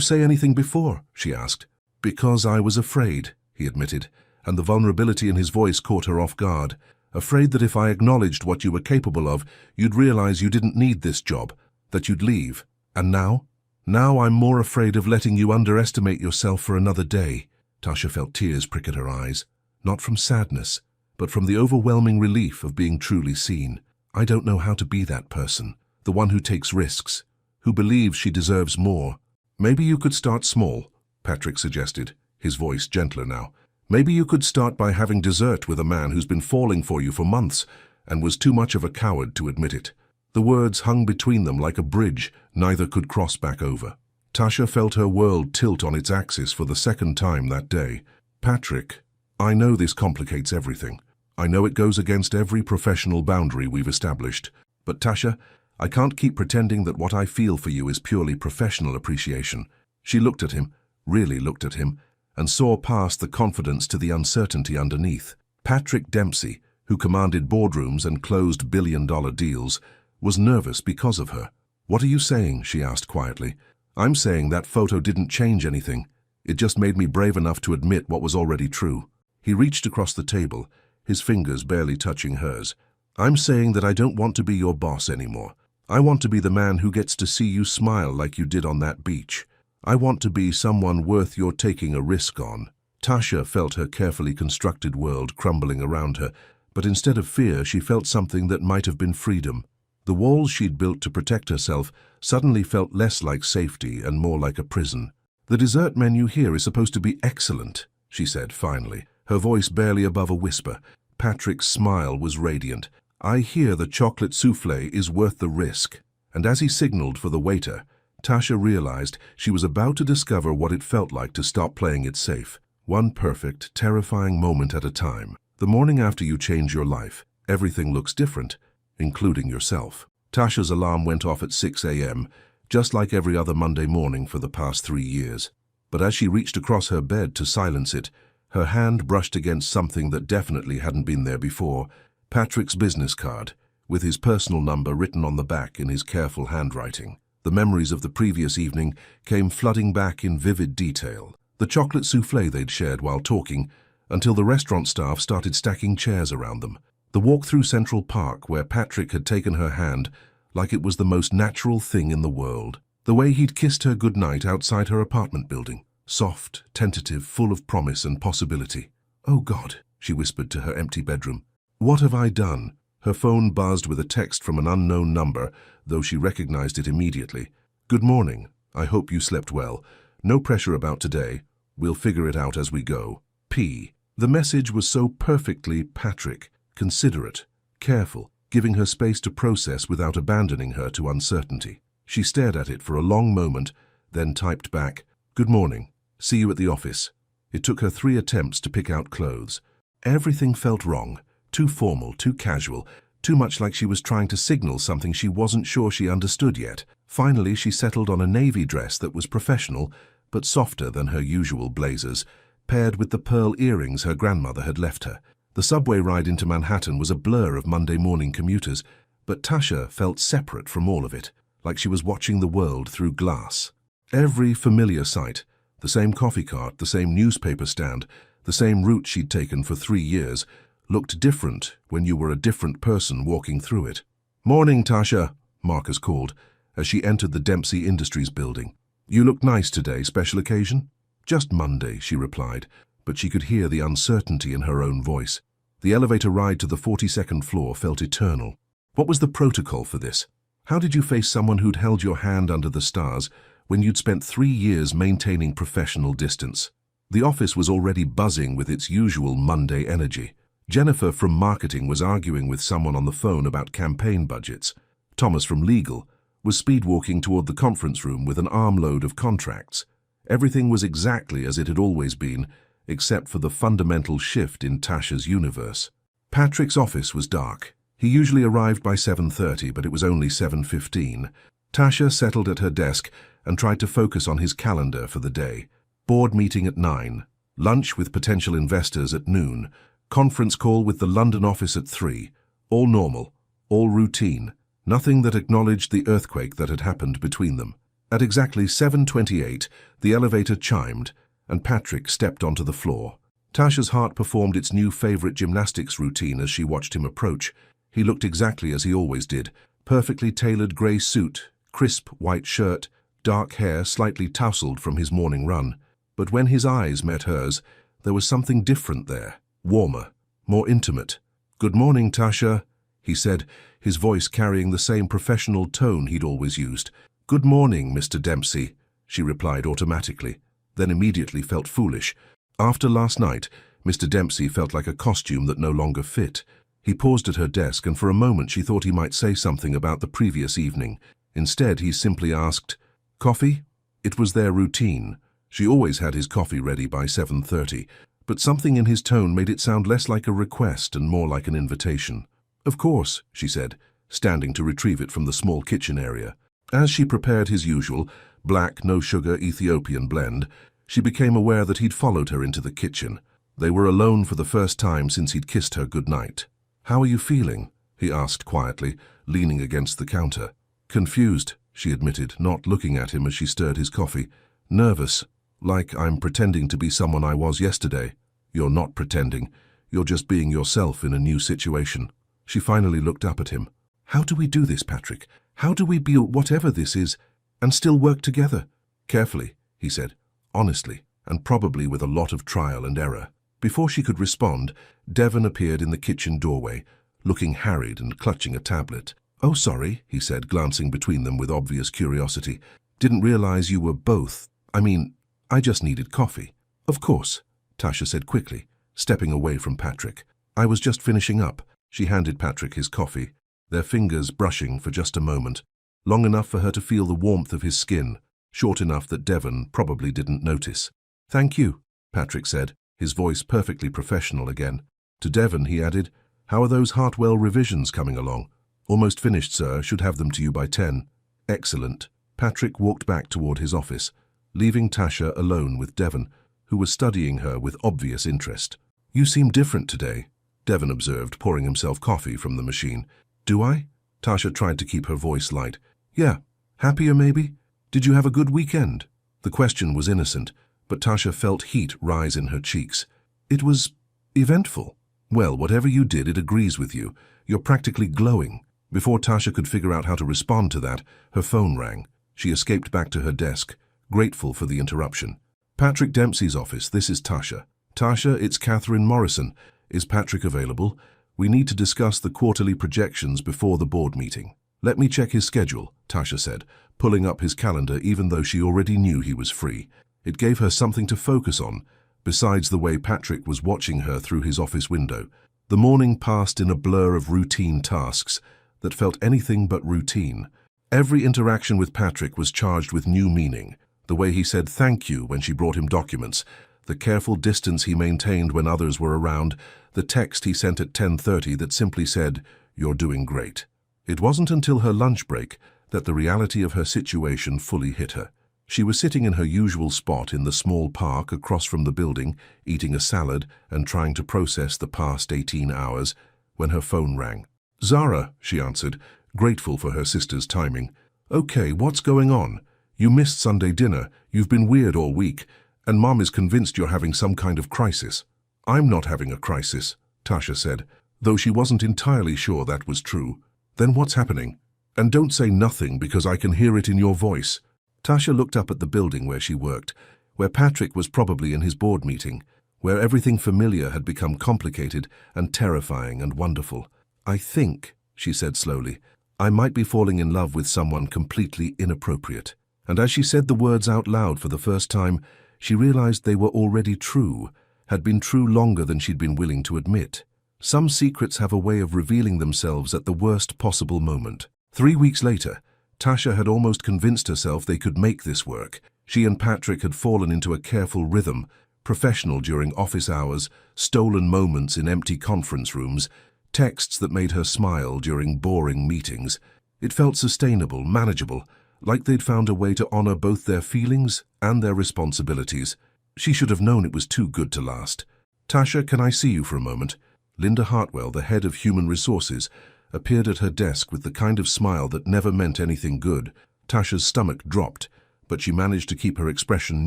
say anything before?" she asked. "Because I was afraid," he admitted, and the vulnerability in his voice caught her off guard. "Afraid that if I acknowledged what you were capable of, you'd realize you didn't need this job, that you'd leave. And now? Now I'm more afraid of letting you underestimate yourself for another day." Tasha felt tears prick at her eyes, not from sadness, but from the overwhelming relief of being truly seen. "I don't know how to be that person, the one who takes risks, who believes she deserves more." "Maybe you could start small," Patrick suggested, his voice gentler now. "Maybe you could start by having dessert with a man who's been falling for you for months and was too much of a coward to admit it." The words hung between them like a bridge neither could cross back over. Tasha felt her world tilt on its axis for the second time that day. "Patrick, I know this complicates everything. I know it goes against every professional boundary we've established. But Tasha, I can't keep pretending that what I feel for you is purely professional appreciation." She looked at him, really looked at him, and saw past the confidence to the uncertainty underneath. Patrick Dempsey, who commanded boardrooms and closed billion-dollar deals, was nervous because of her. "What are you saying?" she asked quietly. "I'm saying that photo didn't change anything. It just made me brave enough to admit what was already true." He reached across the table, his fingers barely touching hers. "I'm saying that I don't want to be your boss anymore. I want to be the man who gets to see you smile like you did on that beach. I want to be someone worth your taking a risk on." Tasha felt her carefully constructed world crumbling around her, but instead of fear, she felt something that might have been freedom. The walls she'd built to protect herself suddenly felt less like safety and more like a prison. "The dessert menu here is supposed to be excellent," she said finally, her voice barely above a whisper. Patrick's smile was radiant. "I hear the chocolate souffle is worth the risk." And as he signaled for the waiter, Tasha realized she was about to discover what it felt like to stop playing it safe, one perfect, terrifying moment at a time. The morning after you change your life, everything looks different, including yourself. Tasha's alarm went off at 6 a.m., just like every other Monday morning for the past 3 years. But as she reached across her bed to silence it, her hand brushed against something that definitely hadn't been there before: Patrick's business card, with his personal number written on the back in his careful handwriting. The memories of the previous evening came flooding back in vivid detail. The chocolate souffle they'd shared while talking, until the restaurant staff started stacking chairs around them. The walk through Central Park, where Patrick had taken her hand like it was the most natural thing in the world. The way he'd kissed her goodnight outside her apartment building. Soft, tentative, full of promise and possibility. "Oh God," she whispered to her empty bedroom. "What have I done?" Her phone buzzed with a text from an unknown number, though she recognized it immediately. "Good morning. I hope you slept well. No pressure about today. We'll figure it out as we go. P." The message was so perfectly Patrick, considerate, careful, giving her space to process without abandoning her to uncertainty. She stared at it for a long moment, then typed back, "Good morning. See you at the office." It took her 3 attempts to pick out clothes. Everything felt wrong, too formal, too casual, too much like she was trying to signal something she wasn't sure she understood yet. Finally, she settled on a navy dress that was professional, but softer than her usual blazers, paired with the pearl earrings her grandmother had left her. The subway ride into Manhattan was a blur of Monday morning commuters, but Tasha felt separate from all of it, like she was watching the world through glass. Every familiar sight, the same coffee cart, the same newspaper stand, the same route she'd taken for 3 years, looked different when you were a different person walking through it. "Morning, Tasha," Marcus called, as she entered the Dempsey Industries building. "You look nice today. Special occasion?" "Just Monday," she replied, but she could hear the uncertainty in her own voice. The elevator ride to the 42nd floor felt eternal. What was the protocol for this? How did you face someone who'd held your hand under the stars when you'd spent 3 years maintaining professional distance? The office was already buzzing with its usual Monday energy. Jennifer from marketing was arguing with someone on the phone about campaign budgets. Thomas from legal was speed-walking toward the conference room with an armload of contracts. Everything was exactly as it had always been, except for the fundamental shift in Tasha's universe. Patrick's office was dark. He usually arrived by 7:30, but it was only 7:15. Tasha settled at her desk and tried to focus on his calendar for the day. Board meeting at 9. lunch with potential investors at noon, conference call with the London office at 3. All normal, all routine, nothing that acknowledged the earthquake that had happened between them. At exactly 7:28, the elevator chimed, and Patrick stepped onto the floor. Tasha's heart performed its new favorite gymnastics routine as she watched him approach. He looked exactly as he always did, perfectly tailored grey suit, crisp white shirt, dark hair slightly tousled from his morning run. But when his eyes met hers, there was something different there, warmer, more intimate. "Good morning, Tasha," he said, his voice carrying the same professional tone he'd always used. "Good morning, Mr. Dempsey," she replied automatically, then immediately felt foolish. After last night, Mr. Dempsey felt like a costume that no longer fit. He paused at her desk, and for a moment she thought he might say something about the previous evening. Instead, he simply asked, "Coffee?" It was their routine. She always had his coffee ready by 7:30, but something in his tone made it sound less like a request and more like an invitation. "Of course," she said, standing to retrieve it from the small kitchen area. As she prepared his usual, black, no-sugar Ethiopian blend, she became aware that he'd followed her into the kitchen. They were alone for the first time since he'd kissed her goodnight. "How are you feeling?" he asked quietly, leaning against the counter. "Confused," she admitted, not looking at him as she stirred his coffee. "Nervous, like I'm pretending to be someone I was yesterday." "You're not pretending. You're just being yourself in a new situation." She finally looked up at him. "How do we do this, Patrick? How do we be whatever this is and still work together?" "Carefully," he said, honestly, and probably with a lot of trial and error. Before she could respond, Devon appeared in the kitchen doorway, looking harried and clutching a tablet. "Oh, sorry," he said, glancing between them with obvious curiosity. "Didn't realize you were both. I just needed coffee." "Of course," Tasha said quickly, stepping away from Patrick. "I was just finishing up." She handed Patrick his coffee, their fingers brushing for just a moment, long enough for her to feel the warmth of his skin, short enough that Devon probably didn't notice. "Thank you," Patrick said, his voice perfectly professional again. To Devon, he added, "How are those Hartwell revisions coming along?" "Almost finished, sir. Should have them to you by 10. "Excellent." Patrick walked back toward his office, leaving Tasha alone with Devon, who was studying her with obvious interest. "You seem different today," Devon observed, pouring himself coffee from the machine. "Do I?" Tasha tried to keep her voice light. "Yeah. Happier, maybe? Did you have a good weekend?" The question was innocent, but Tasha felt heat rise in her cheeks. "It was eventful." "Well, whatever you did, it agrees with you. You're practically glowing." Before Tasha could figure out how to respond to that, her phone rang. She escaped back to her desk, grateful for the interruption. "Patrick Dempsey's office, this is Tasha." "Tasha, it's Catherine Morrison. Is Patrick available? We need to discuss the quarterly projections before the board meeting." "Let me check his schedule," Tasha said, pulling up his calendar even though she already knew he was free. It gave her something to focus on, besides the way Patrick was watching her through his office window. The morning passed in a blur of routine tasks that felt anything but routine. Every interaction with Patrick was charged with new meaning. The way he said thank you when she brought him documents, the careful distance he maintained when others were around, the text he sent at 10:30 that simply said, "You're doing great." It wasn't until her lunch break that the reality of her situation fully hit her. She was sitting in her usual spot in the small park across from the building, eating a salad and trying to process the past 18 hours, when her phone rang. "Zara," she answered, grateful for her sister's timing. "Okay, what's going on? You missed Sunday dinner, you've been weird all week, and Mom is convinced you're having some kind of crisis." "I'm not having a crisis," Tasha said, though she wasn't entirely sure that was true. "Then what's happening? And don't say nothing because I can hear it in your voice." Tasha looked up at the building where she worked, where Patrick was probably in his board meeting, where everything familiar had become complicated and terrifying and wonderful. "I think," she said slowly, "I might be falling in love with someone completely inappropriate." And as she said the words out loud for the first time, she realized they were already true, had been true longer than she'd been willing to admit. Some secrets have a way of revealing themselves at the worst possible moment. 3 weeks later, Tasha had almost convinced herself they could make this work. She and Patrick had fallen into a careful rhythm, professional during office hours, stolen moments in empty conference rooms, texts that made her smile during boring meetings. It felt sustainable, manageable, like they'd found a way to honor both their feelings and their responsibilities. She should have known it was too good to last. "Tasha, can I see you for a moment?" Linda Hartwell, the head of Human Resources, appeared at her desk with the kind of smile that never meant anything good. Tasha's stomach dropped, but she managed to keep her expression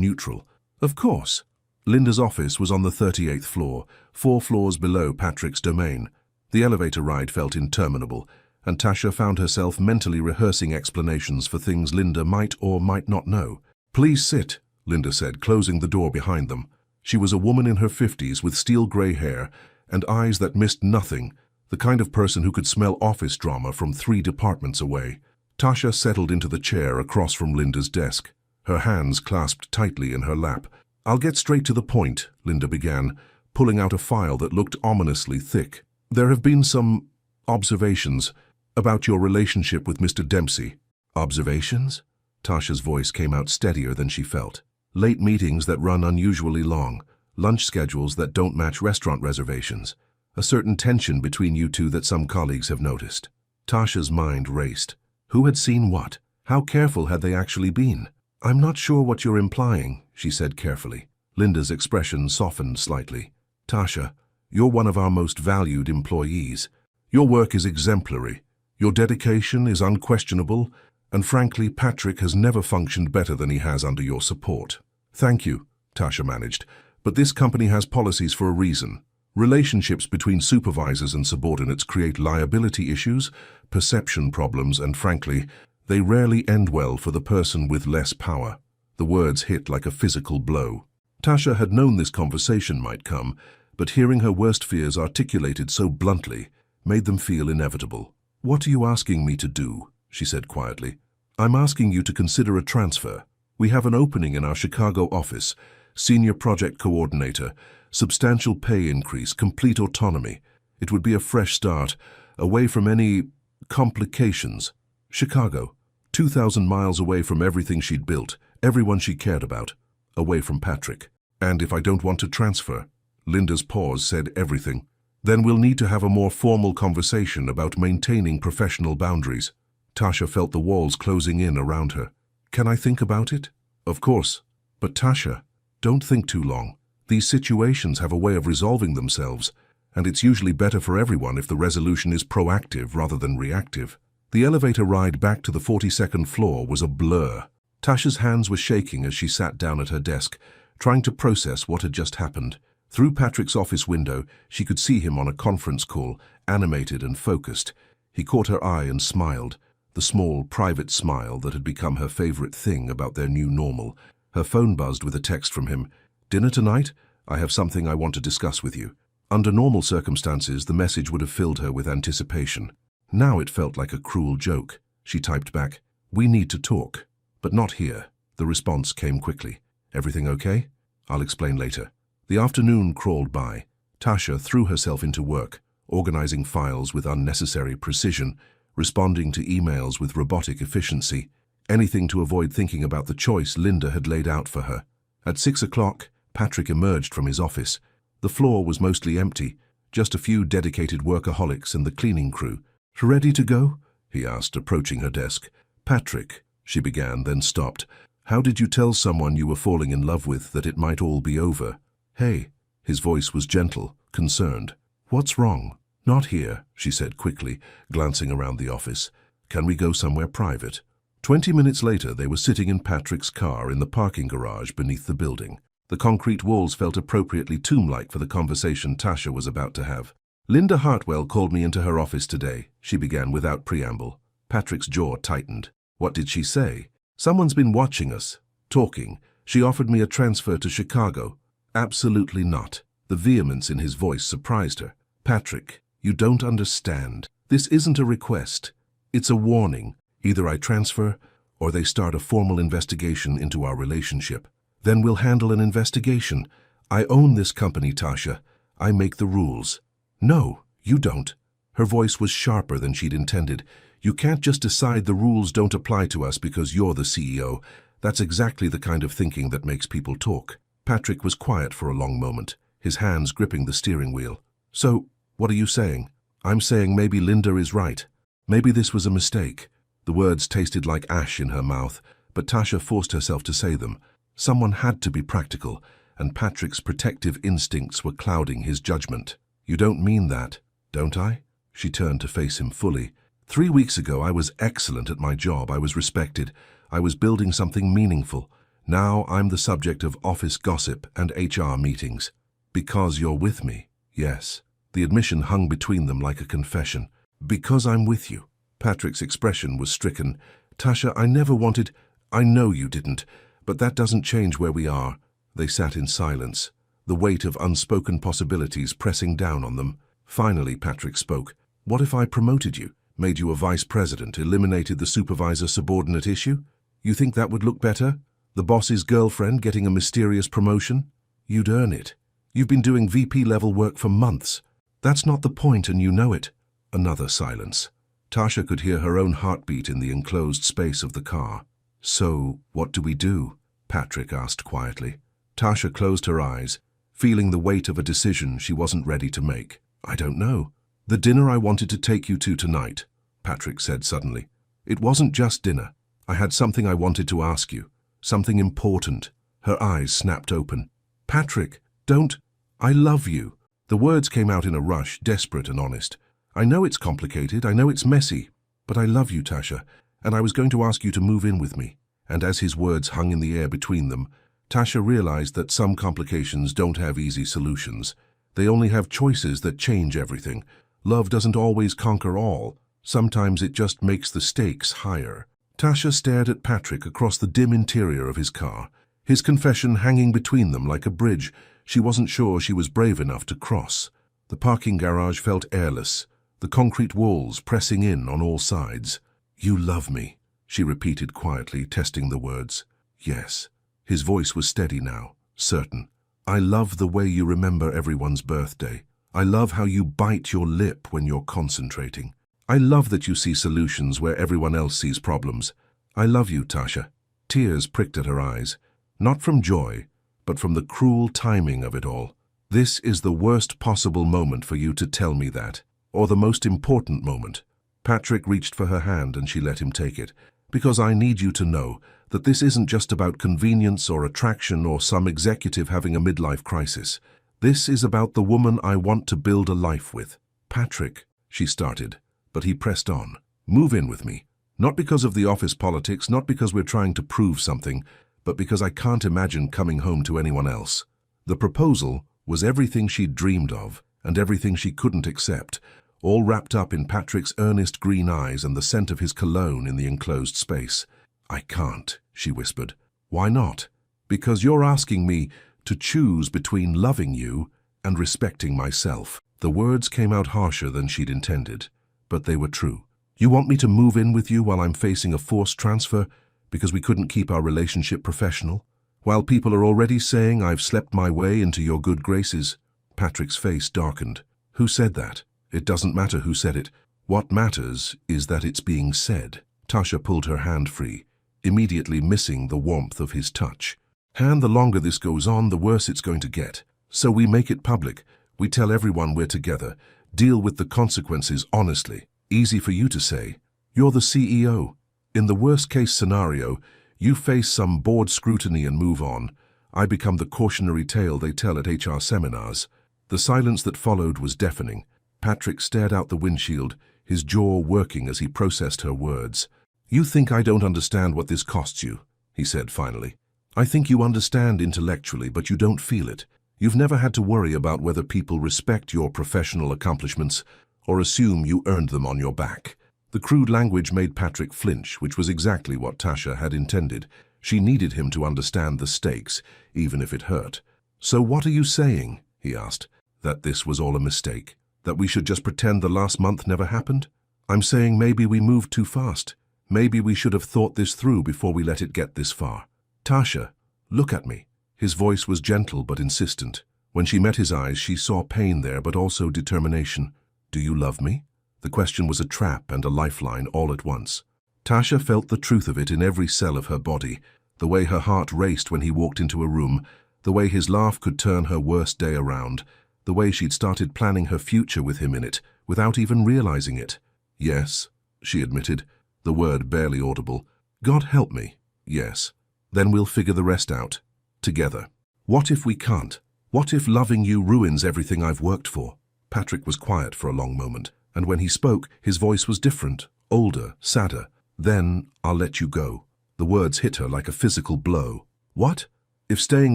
neutral. "Of course." Linda's office was on the 38th floor, 4 floors below Patrick's domain. The elevator ride felt interminable, and Tasha found herself mentally rehearsing explanations for things Linda might or might not know. "Please sit," Linda said, closing the door behind them. She was a woman in her 50s with steel-gray hair and eyes that missed nothing, the kind of person who could smell office drama from 3 departments away. Tasha settled into the chair across from Linda's desk, her hands clasped tightly in her lap. "I'll get straight to the point," Linda began, pulling out a file that looked ominously thick. "There have been some observations about your relationship with Mr. Dempsey." "Observations?" Tasha's voice came out steadier than she felt. "Late meetings that run unusually long, lunch schedules that don't match restaurant reservations, a certain tension between you two that some colleagues have noticed." Tasha's mind raced. Who had seen what? How careful had they actually been? "I'm not sure what you're implying," she said carefully. Linda's expression softened slightly. "Tasha, you're one of our most valued employees. Your work is exemplary. Your dedication is unquestionable, and frankly, Patrick has never functioned better than he has under your support." "Thank you," Tasha managed, "but this company has policies for a reason. Relationships between supervisors and subordinates create liability issues, perception problems, and frankly, they rarely end well for the person with less power." The words hit like a physical blow. Tasha had known this conversation might come, but hearing her worst fears articulated so bluntly made them feel inevitable. "What are you asking me to do?" she said quietly. "I'm asking you to consider a transfer. We have an opening in our Chicago office, senior project coordinator, substantial pay increase, complete autonomy. It would be a fresh start, away from any complications. Chicago, 2,000 miles away from everything she'd built, everyone she cared about, away from Patrick. And if I don't want to transfer?" Linda's pause said everything. "Then we'll need to have a more formal conversation about maintaining professional boundaries." Tasha felt the walls closing in around her. "Can I think about it?" "Of course. But Tasha, don't think too long. These situations have a way of resolving themselves, and it's usually better for everyone if the resolution is proactive rather than reactive." The elevator ride back to the 42nd floor was a blur. Tasha's hands were shaking as she sat down at her desk, trying to process what had just happened. Through Patrick's office window, she could see him on a conference call, animated and focused. He caught her eye and smiled, the small, private smile that had become her favorite thing about their new normal. Her phone buzzed with a text from him. "Dinner tonight? I have something I want to discuss with you." Under normal circumstances, the message would have filled her with anticipation. Now it felt like a cruel joke. She typed back, "We need to talk, but not here." The response came quickly. "Everything okay? I'll explain later." The afternoon crawled by. Tasha threw herself into work, organizing files with unnecessary precision, responding to emails with robotic efficiency, anything to avoid thinking about the choice Linda had laid out for her. At 6 o'clock, Patrick emerged from his office. The floor was mostly empty, just a few dedicated workaholics and the cleaning crew. "Ready to go?" he asked, approaching her desk. "Patrick," she began, then stopped. "How did you tell someone you were falling in love with that it might all be over?" "Hey." His voice was gentle, concerned. "What's wrong?" "Not here," she said quickly, glancing around the office. "Can we go somewhere private?" 20 minutes later, they were sitting in Patrick's car in the parking garage beneath the building. The concrete walls felt appropriately tomb-like for the conversation Tasha was about to have. "Linda Hartwell called me into her office today," she began without preamble. Patrick's jaw tightened. "What did she say?" "Someone's been watching us, talking. She offered me a transfer to Chicago." "Absolutely not." The vehemence in his voice surprised her. "Patrick, you don't understand. This isn't a request. It's a warning. Either I transfer, or they start a formal investigation into our relationship. Then we'll handle an investigation. I own this company, Tasha. I make the rules." "No, you don't." Her voice was sharper than she'd intended. "You can't just decide the rules don't apply to us because you're the CEO. That's exactly the kind of thinking that makes people talk." Patrick was quiet for a long moment, his hands gripping the steering wheel. "So, what are you saying?" "I'm saying maybe Linda is right. Maybe this was a mistake." The words tasted like ash in her mouth, but Tasha forced herself to say them. Someone had to be practical, and Patrick's protective instincts were clouding his judgment. "You don't mean that, don't I?" She turned to face him fully. "3 weeks ago I was excellent at my job, I was respected, I was building something meaningful. Now I'm the subject of office gossip and HR meetings. Because you're with me, yes." The admission hung between them like a confession. "Because I'm with you." Patrick's expression was stricken. "Tasha, I never wanted—" "I know you didn't, but that doesn't change where we are." They sat in silence, the weight of unspoken possibilities pressing down on them. Finally, Patrick spoke. "What if I promoted you, made you a vice president, eliminated the supervisor-subordinate issue? You think that would look better? The boss's girlfriend getting a mysterious promotion? You'd earn it. You've been doing VP-level work for months. That's not the point, and you know it." Another silence. Tasha could hear her own heartbeat in the enclosed space of the car. "So, what do we do?" Patrick asked quietly. Tasha closed her eyes, feeling the weight of a decision she wasn't ready to make. "I don't know. The dinner I wanted to take you to tonight," Patrick said suddenly. "It wasn't just dinner. I had something I wanted to ask you. Something important." Her eyes snapped open. "Patrick, don't— I love you." The words came out in a rush, desperate and honest. "I know it's complicated, I know it's messy, but I love you, Tasha, and I was going to ask you to move in with me." And as his words hung in the air between them, Tasha realized that some complications don't have easy solutions. They only have choices that change everything. Love doesn't always conquer all. Sometimes it just makes the stakes higher. Tasha stared at Patrick across the dim interior of his car, his confession hanging between them like a bridge she wasn't sure she was brave enough to cross. The parking garage felt airless, the concrete walls pressing in on all sides. "You love me," she repeated quietly, testing the words. "Yes." His voice was steady now, certain. "I love the way you remember everyone's birthday. I love how you bite your lip when you're concentrating. I love that you see solutions where everyone else sees problems. I love you, Tasha." Tears pricked at her eyes, not from joy, but from the cruel timing of it all. "This is the worst possible moment for you to tell me that, or the most important moment." Patrick reached for her hand and she let him take it. "Because I need you to know that this isn't just about convenience or attraction or some executive having a midlife crisis. This is about the woman I want to build a life with." "Patrick," she started, but he pressed on. "Move in with me. Not because of the office politics, not because we're trying to prove something, but because I can't imagine coming home to anyone else." The proposal was everything she'd dreamed of and everything she couldn't accept, all wrapped up in Patrick's earnest green eyes and the scent of his cologne in the enclosed space. "I can't," she whispered. "Why not?" "Because you're asking me to choose between loving you and respecting myself." The words came out harsher than she'd intended, but they were true. "You want me to move in with you while I'm facing a forced transfer because we couldn't keep our relationship professional? While people are already saying I've slept my way into your good graces?" Patrick's face darkened. "Who said that? It doesn't matter who said it. What matters is that it's being said." Tasha pulled her hand free, immediately missing the warmth of his touch. "Han, the longer this goes on, the worse it's going to get. So we make it public. We tell everyone we're together. Deal with the consequences honestly. Easy for you to say. You're the CEO. In the worst-case scenario, you face some board scrutiny and move on. I become the cautionary tale they tell at HR seminars." The silence that followed was deafening. Patrick stared out the windshield, his jaw working as he processed her words. "You think I don't understand what this costs you," he said finally. "I think you understand intellectually, but you don't feel it. You've never had to worry about whether people respect your professional accomplishments or assume you earned them on your back." The crude language made Patrick flinch, which was exactly what Tasha had intended. She needed him to understand the stakes, even if it hurt. "So what are you saying?" he asked. "That this was all a mistake? That we should just pretend the last month never happened?" "I'm saying maybe we moved too fast. Maybe we should have thought this through before we let it get this far. Tasha, look at me." His voice was gentle but insistent. When she met his eyes, she saw pain there, but also determination. "Do you love me?" The question was a trap and a lifeline all at once. Tasha felt the truth of it in every cell of her body, the way her heart raced when he walked into a room, the way his laugh could turn her worst day around, the way she'd started planning her future with him in it, without even realizing it. "Yes," she admitted, the word barely audible. "God help me. Yes. Then we'll figure the rest out. Together." What if we can't? What if loving you ruins everything I've worked for? Patrick was quiet for a long moment, and when he spoke, his voice was different, older, sadder. Then, I'll let you go. The words hit her like a physical blow. What? If staying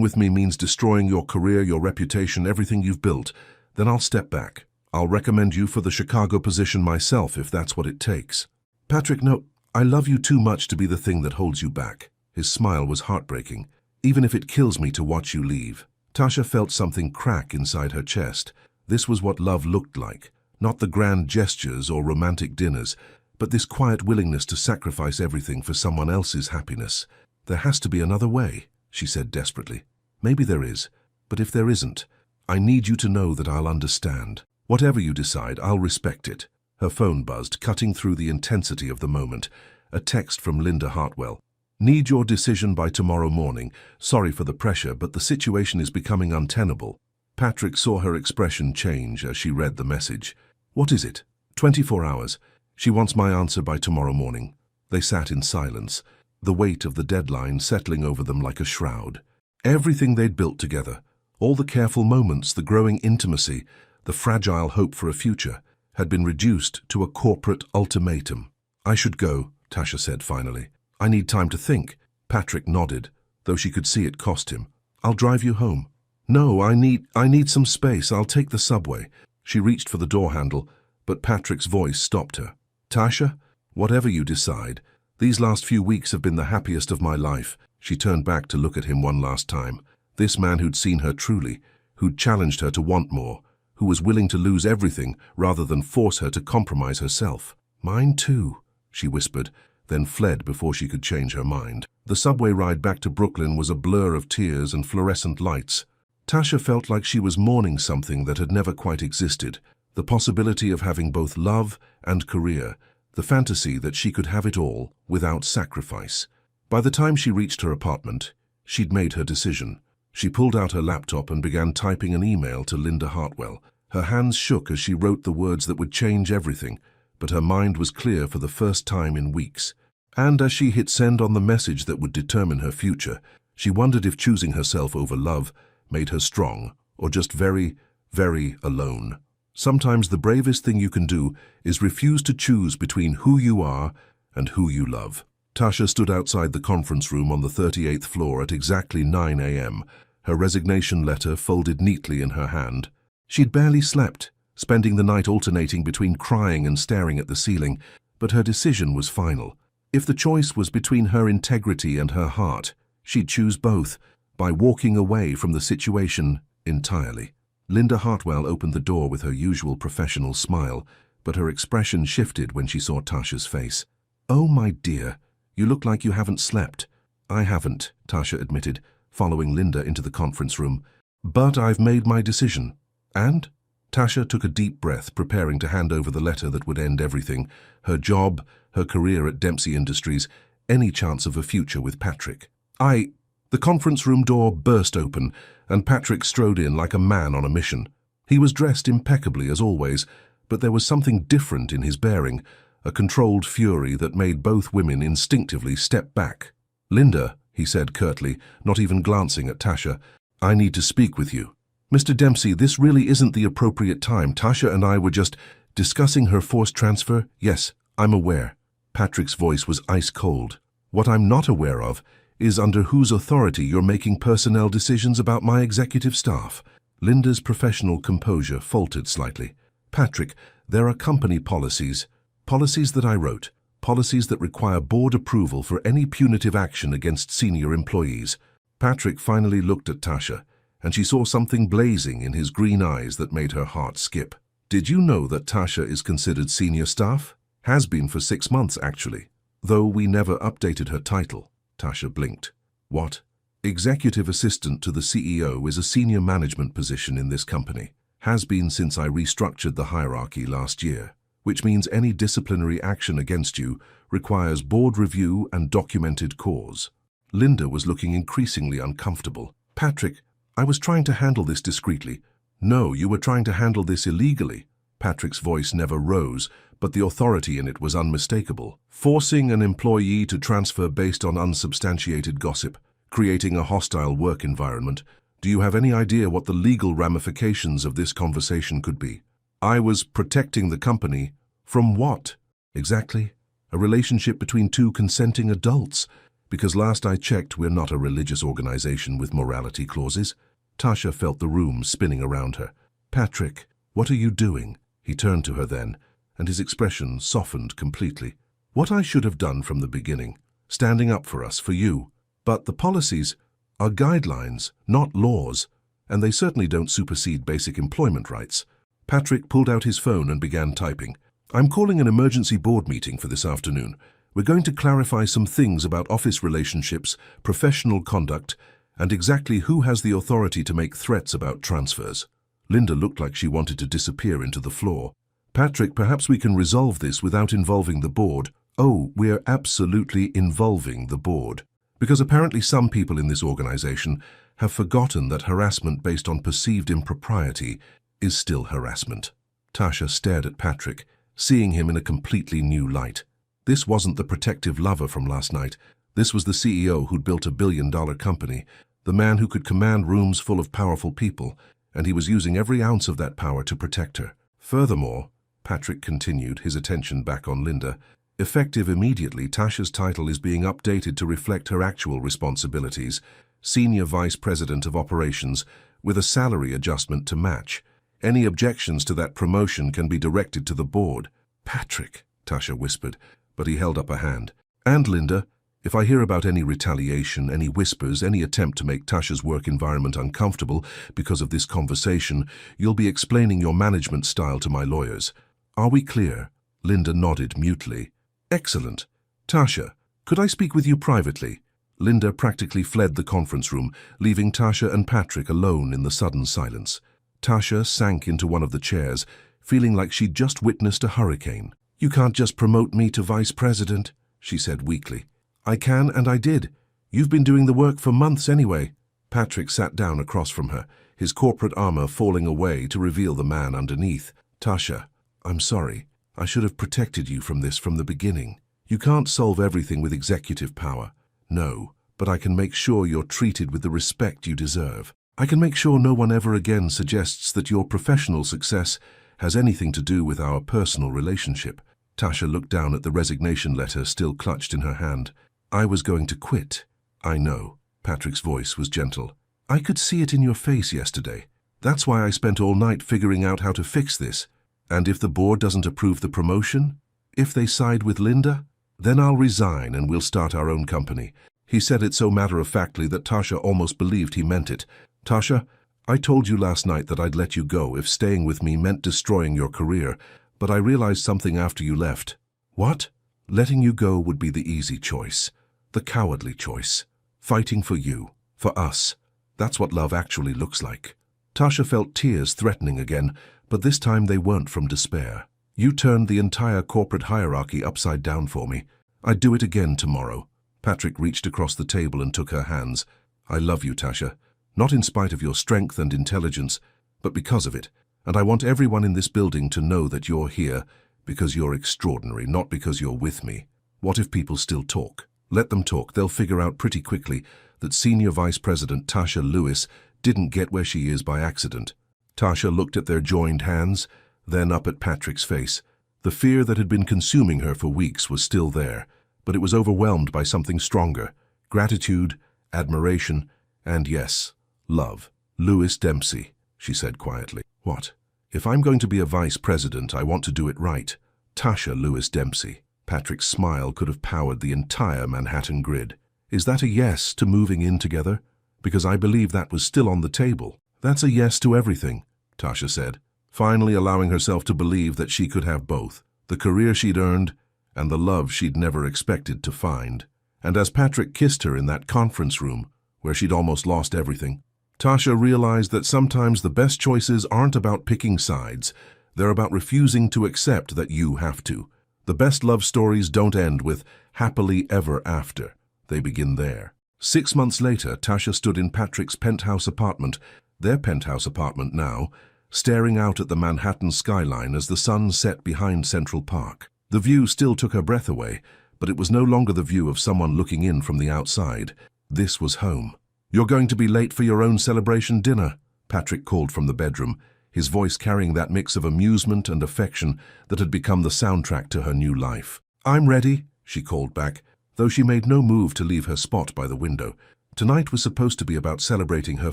with me means destroying your career, your reputation, everything you've built, then I'll step back. I'll recommend you for the Chicago position myself if that's what it takes. Patrick, no, I love you too much to be the thing that holds you back. His smile was heartbreaking. Even if it kills me to watch you leave. Tasha felt something crack inside her chest. This was what love looked like. Not the grand gestures or romantic dinners, but this quiet willingness to sacrifice everything for someone else's happiness. There has to be another way, she said desperately. Maybe there is, but if there isn't, I need you to know that I'll understand. Whatever you decide, I'll respect it. Her phone buzzed, cutting through the intensity of the moment. A text from Linda Hartwell. Need your decision by tomorrow morning. Sorry for the pressure, but the situation is becoming untenable. Patrick saw her expression change as she read the message. What is it? 24 hours. She wants my answer by tomorrow morning. They sat in silence, the weight of the deadline settling over them like a shroud. Everything they'd built together, all the careful moments, the growing intimacy, the fragile hope for a future, had been reduced to a corporate ultimatum. I should go, Tasha said finally. I need time to think. Patrick nodded, though she could see it cost him. I'll drive you home. No, I need some space. I'll take the subway. She reached for the door handle, but Patrick's voice stopped her. Tasha, whatever you decide, these last few weeks have been the happiest of my life. She turned back to look at him one last time. This man who'd seen her truly, who'd challenged her to want more, who was willing to lose everything rather than force her to compromise herself. Mine too, she whispered, then fled before she could change her mind. The subway ride back to Brooklyn was a blur of tears and fluorescent lights. Tasha felt like she was mourning something that had never quite existed, the possibility of having both love and career, the fantasy that she could have it all without sacrifice. By the time she reached her apartment, she'd made her decision. She pulled out her laptop and began typing an email to Linda Hartwell. Her hands shook as she wrote the words that would change everything, but her mind was clear for the first time in weeks. And as she hit send on the message that would determine her future, she wondered if choosing herself over love made her strong or just very, very alone. Sometimes the bravest thing you can do is refuse to choose between who you are and who you love. Tasha stood outside the conference room on the 38th floor at exactly 9 a.m., her resignation letter folded neatly in her hand. She'd barely slept, spending the night alternating between crying and staring at the ceiling, but her decision was final. If the choice was between her integrity and her heart, she'd choose both, by walking away from the situation entirely. Linda Hartwell opened the door with her usual professional smile, but her expression shifted when she saw Tasha's face. Oh, my dear, you look like you haven't slept. I haven't, Tasha admitted, following Linda into the conference room. But I've made my decision. And? Tasha took a deep breath, preparing to hand over the letter that would end everything, her job, her career at Dempsey Industries, any chance of a future with Patrick. The conference room door burst open, and Patrick strode in like a man on a mission. He was dressed impeccably as always, but there was something different in his bearing, a controlled fury that made both women instinctively step back. Linda, he said curtly, not even glancing at Tasha, I need to speak with you. Mr. Dempsey, this really isn't the appropriate time. Tasha and I were just discussing her forced transfer. Yes, I'm aware. Patrick's voice was ice cold. What I'm not aware of is under whose authority you're making personnel decisions about my executive staff. Linda's professional composure faltered slightly. Patrick, there are company policies. Policies that I wrote. Policies that require board approval for any punitive action against senior employees. Patrick finally looked at Tasha, and she saw something blazing in his green eyes that made her heart skip. Did you know that Tasha is considered senior staff? Has been for 6 months, actually. Though we never updated her title. Tasha blinked. What? Executive assistant to the CEO is a senior management position in this company. Has been since I restructured the hierarchy last year, which means any disciplinary action against you requires board review and documented cause. Linda was looking increasingly uncomfortable. Patrick, I was trying to handle this discreetly. No, you were trying to handle this illegally. Patrick's voice never rose, but the authority in it was unmistakable. Forcing an employee to transfer based on unsubstantiated gossip, creating a hostile work environment, Do you have any idea what the legal ramifications of this conversation could be? I was protecting the company. From what? Exactly. A relationship between two consenting adults. Because last I checked, we're not a religious organization with morality clauses. Tasha felt the room spinning around her. Patrick, what are you doing? He turned to her then, and his expression softened completely. What I should have done from the beginning, standing up for us, for you. But the policies are guidelines, not laws, and they certainly don't supersede basic employment rights. Patrick pulled out his phone and began typing. I'm calling an emergency board meeting for this afternoon. We're going to clarify some things about office relationships, professional conduct, and exactly who has the authority to make threats about transfers. Linda looked like she wanted to disappear into the floor. Patrick, perhaps we can resolve this without involving the board. Oh, we're absolutely involving the board. Because apparently some people in this organization have forgotten that harassment based on perceived impropriety is still harassment. Tasha stared at Patrick, seeing him in a completely new light. This wasn't the protective lover from last night. This was the CEO who'd built $1 billion company, the man who could command rooms full of powerful people, and he was using every ounce of that power to protect her. Furthermore, Patrick continued, his attention back on Linda, effective immediately, Tasha's title is being updated to reflect her actual responsibilities, Senior Vice President of Operations, with a salary adjustment to match. Any objections to that promotion can be directed to the board. Patrick, Tasha whispered, but he held up a hand. And Linda, if I hear about any retaliation, any whispers, any attempt to make Tasha's work environment uncomfortable because of this conversation, you'll be explaining your management style to my lawyers. Are we clear? Linda nodded mutely. Excellent. Tasha, could I speak with you privately? Linda practically fled the conference room, leaving Tasha and Patrick alone in the sudden silence. Tasha sank into one of the chairs, feeling like she'd just witnessed a hurricane. You can't just promote me to vice president, she said weakly. I can, and I did. You've been doing the work for months anyway. Patrick sat down across from her, his corporate armor falling away to reveal the man underneath. Tasha, I'm sorry. I should have protected you from this from the beginning. You can't solve everything with executive power. No, but I can make sure you're treated with the respect you deserve. I can make sure no one ever again suggests that your professional success has anything to do with our personal relationship. Tasha looked down at the resignation letter still clutched in her hand. I was going to quit. I know. Patrick's voice was gentle. I could see it in your face yesterday. That's why I spent all night figuring out how to fix this. And if the board doesn't approve the promotion, if they side with Linda, then I'll resign and we'll start our own company. He said it so matter-of-factly that Tasha almost believed he meant it. Tasha, I told you last night that I'd let you go if staying with me meant destroying your career, but I realized something after you left. What? Letting you go would be the easy choice, the cowardly choice. Fighting for you, for us. That's what love actually looks like. Tasha felt tears threatening again, but this time they weren't from despair. You turned the entire corporate hierarchy upside down for me. I'd do it again tomorrow. Patrick reached across the table and took her hands. I love you, Tasha. Not in spite of your strength and intelligence, but because of it. And I want everyone in this building to know that you're here because you're extraordinary, not because you're with me. What if people still talk? Let them talk. They'll figure out pretty quickly that Senior Vice President Tasha Lewis didn't get where she is by accident. Tasha looked at their joined hands, then up at Patrick's face. The fear that had been consuming her for weeks was still there, but it was overwhelmed by something stronger. Gratitude, admiration, and yes, love. Lewis Dempsey, she said quietly. What? If I'm going to be a vice president, I want to do it right. Tasha Lewis Dempsey. Patrick's smile could have powered the entire Manhattan grid. Is that a yes to moving in together? Because I believe that was still on the table. That's a yes to everything, Tasha said, finally allowing herself to believe that she could have both, the career she'd earned and the love she'd never expected to find. And as Patrick kissed her in that conference room, where she'd almost lost everything, Tasha realized that sometimes the best choices aren't about picking sides, they're about refusing to accept that you have to. The best love stories don't end with happily ever after. They begin there. 6 months later, Tasha stood in Patrick's penthouse apartment, their penthouse apartment now, staring out at the Manhattan skyline as the sun set behind Central Park. The view still took her breath away, but it was no longer the view of someone looking in from the outside. This was home. "You're going to be late for your own celebration dinner," Patrick called from the bedroom, his voice carrying that mix of amusement and affection that had become the soundtrack to her new life. "I'm ready," she called back, though she made no move to leave her spot by the window. Tonight was supposed to be about celebrating her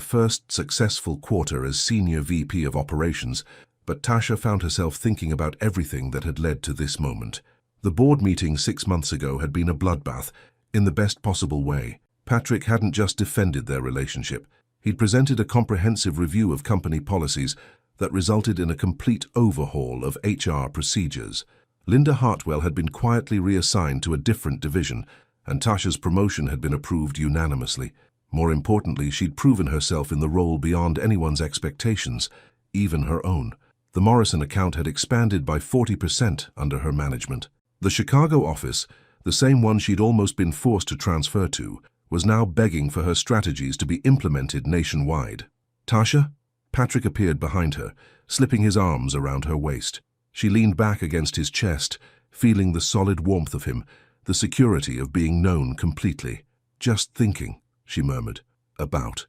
first successful quarter as Senior VP of Operations, but Tasha found herself thinking about everything that had led to this moment. The board meeting 6 months ago had been a bloodbath, in the best possible way. Patrick hadn't just defended their relationship. He'd presented a comprehensive review of company policies that resulted in a complete overhaul of HR procedures. Linda Hartwell had been quietly reassigned to a different division, and Tasha's promotion had been approved unanimously. More importantly, she'd proven herself in the role beyond anyone's expectations, even her own. The Morrison account had expanded by 40% under her management. The Chicago office, the same one she'd almost been forced to transfer to, was now begging for her strategies to be implemented nationwide. "Tasha?" Patrick appeared behind her, slipping his arms around her waist. She leaned back against his chest, feeling the solid warmth of him, the security of being known completely. "Just thinking," she murmured, about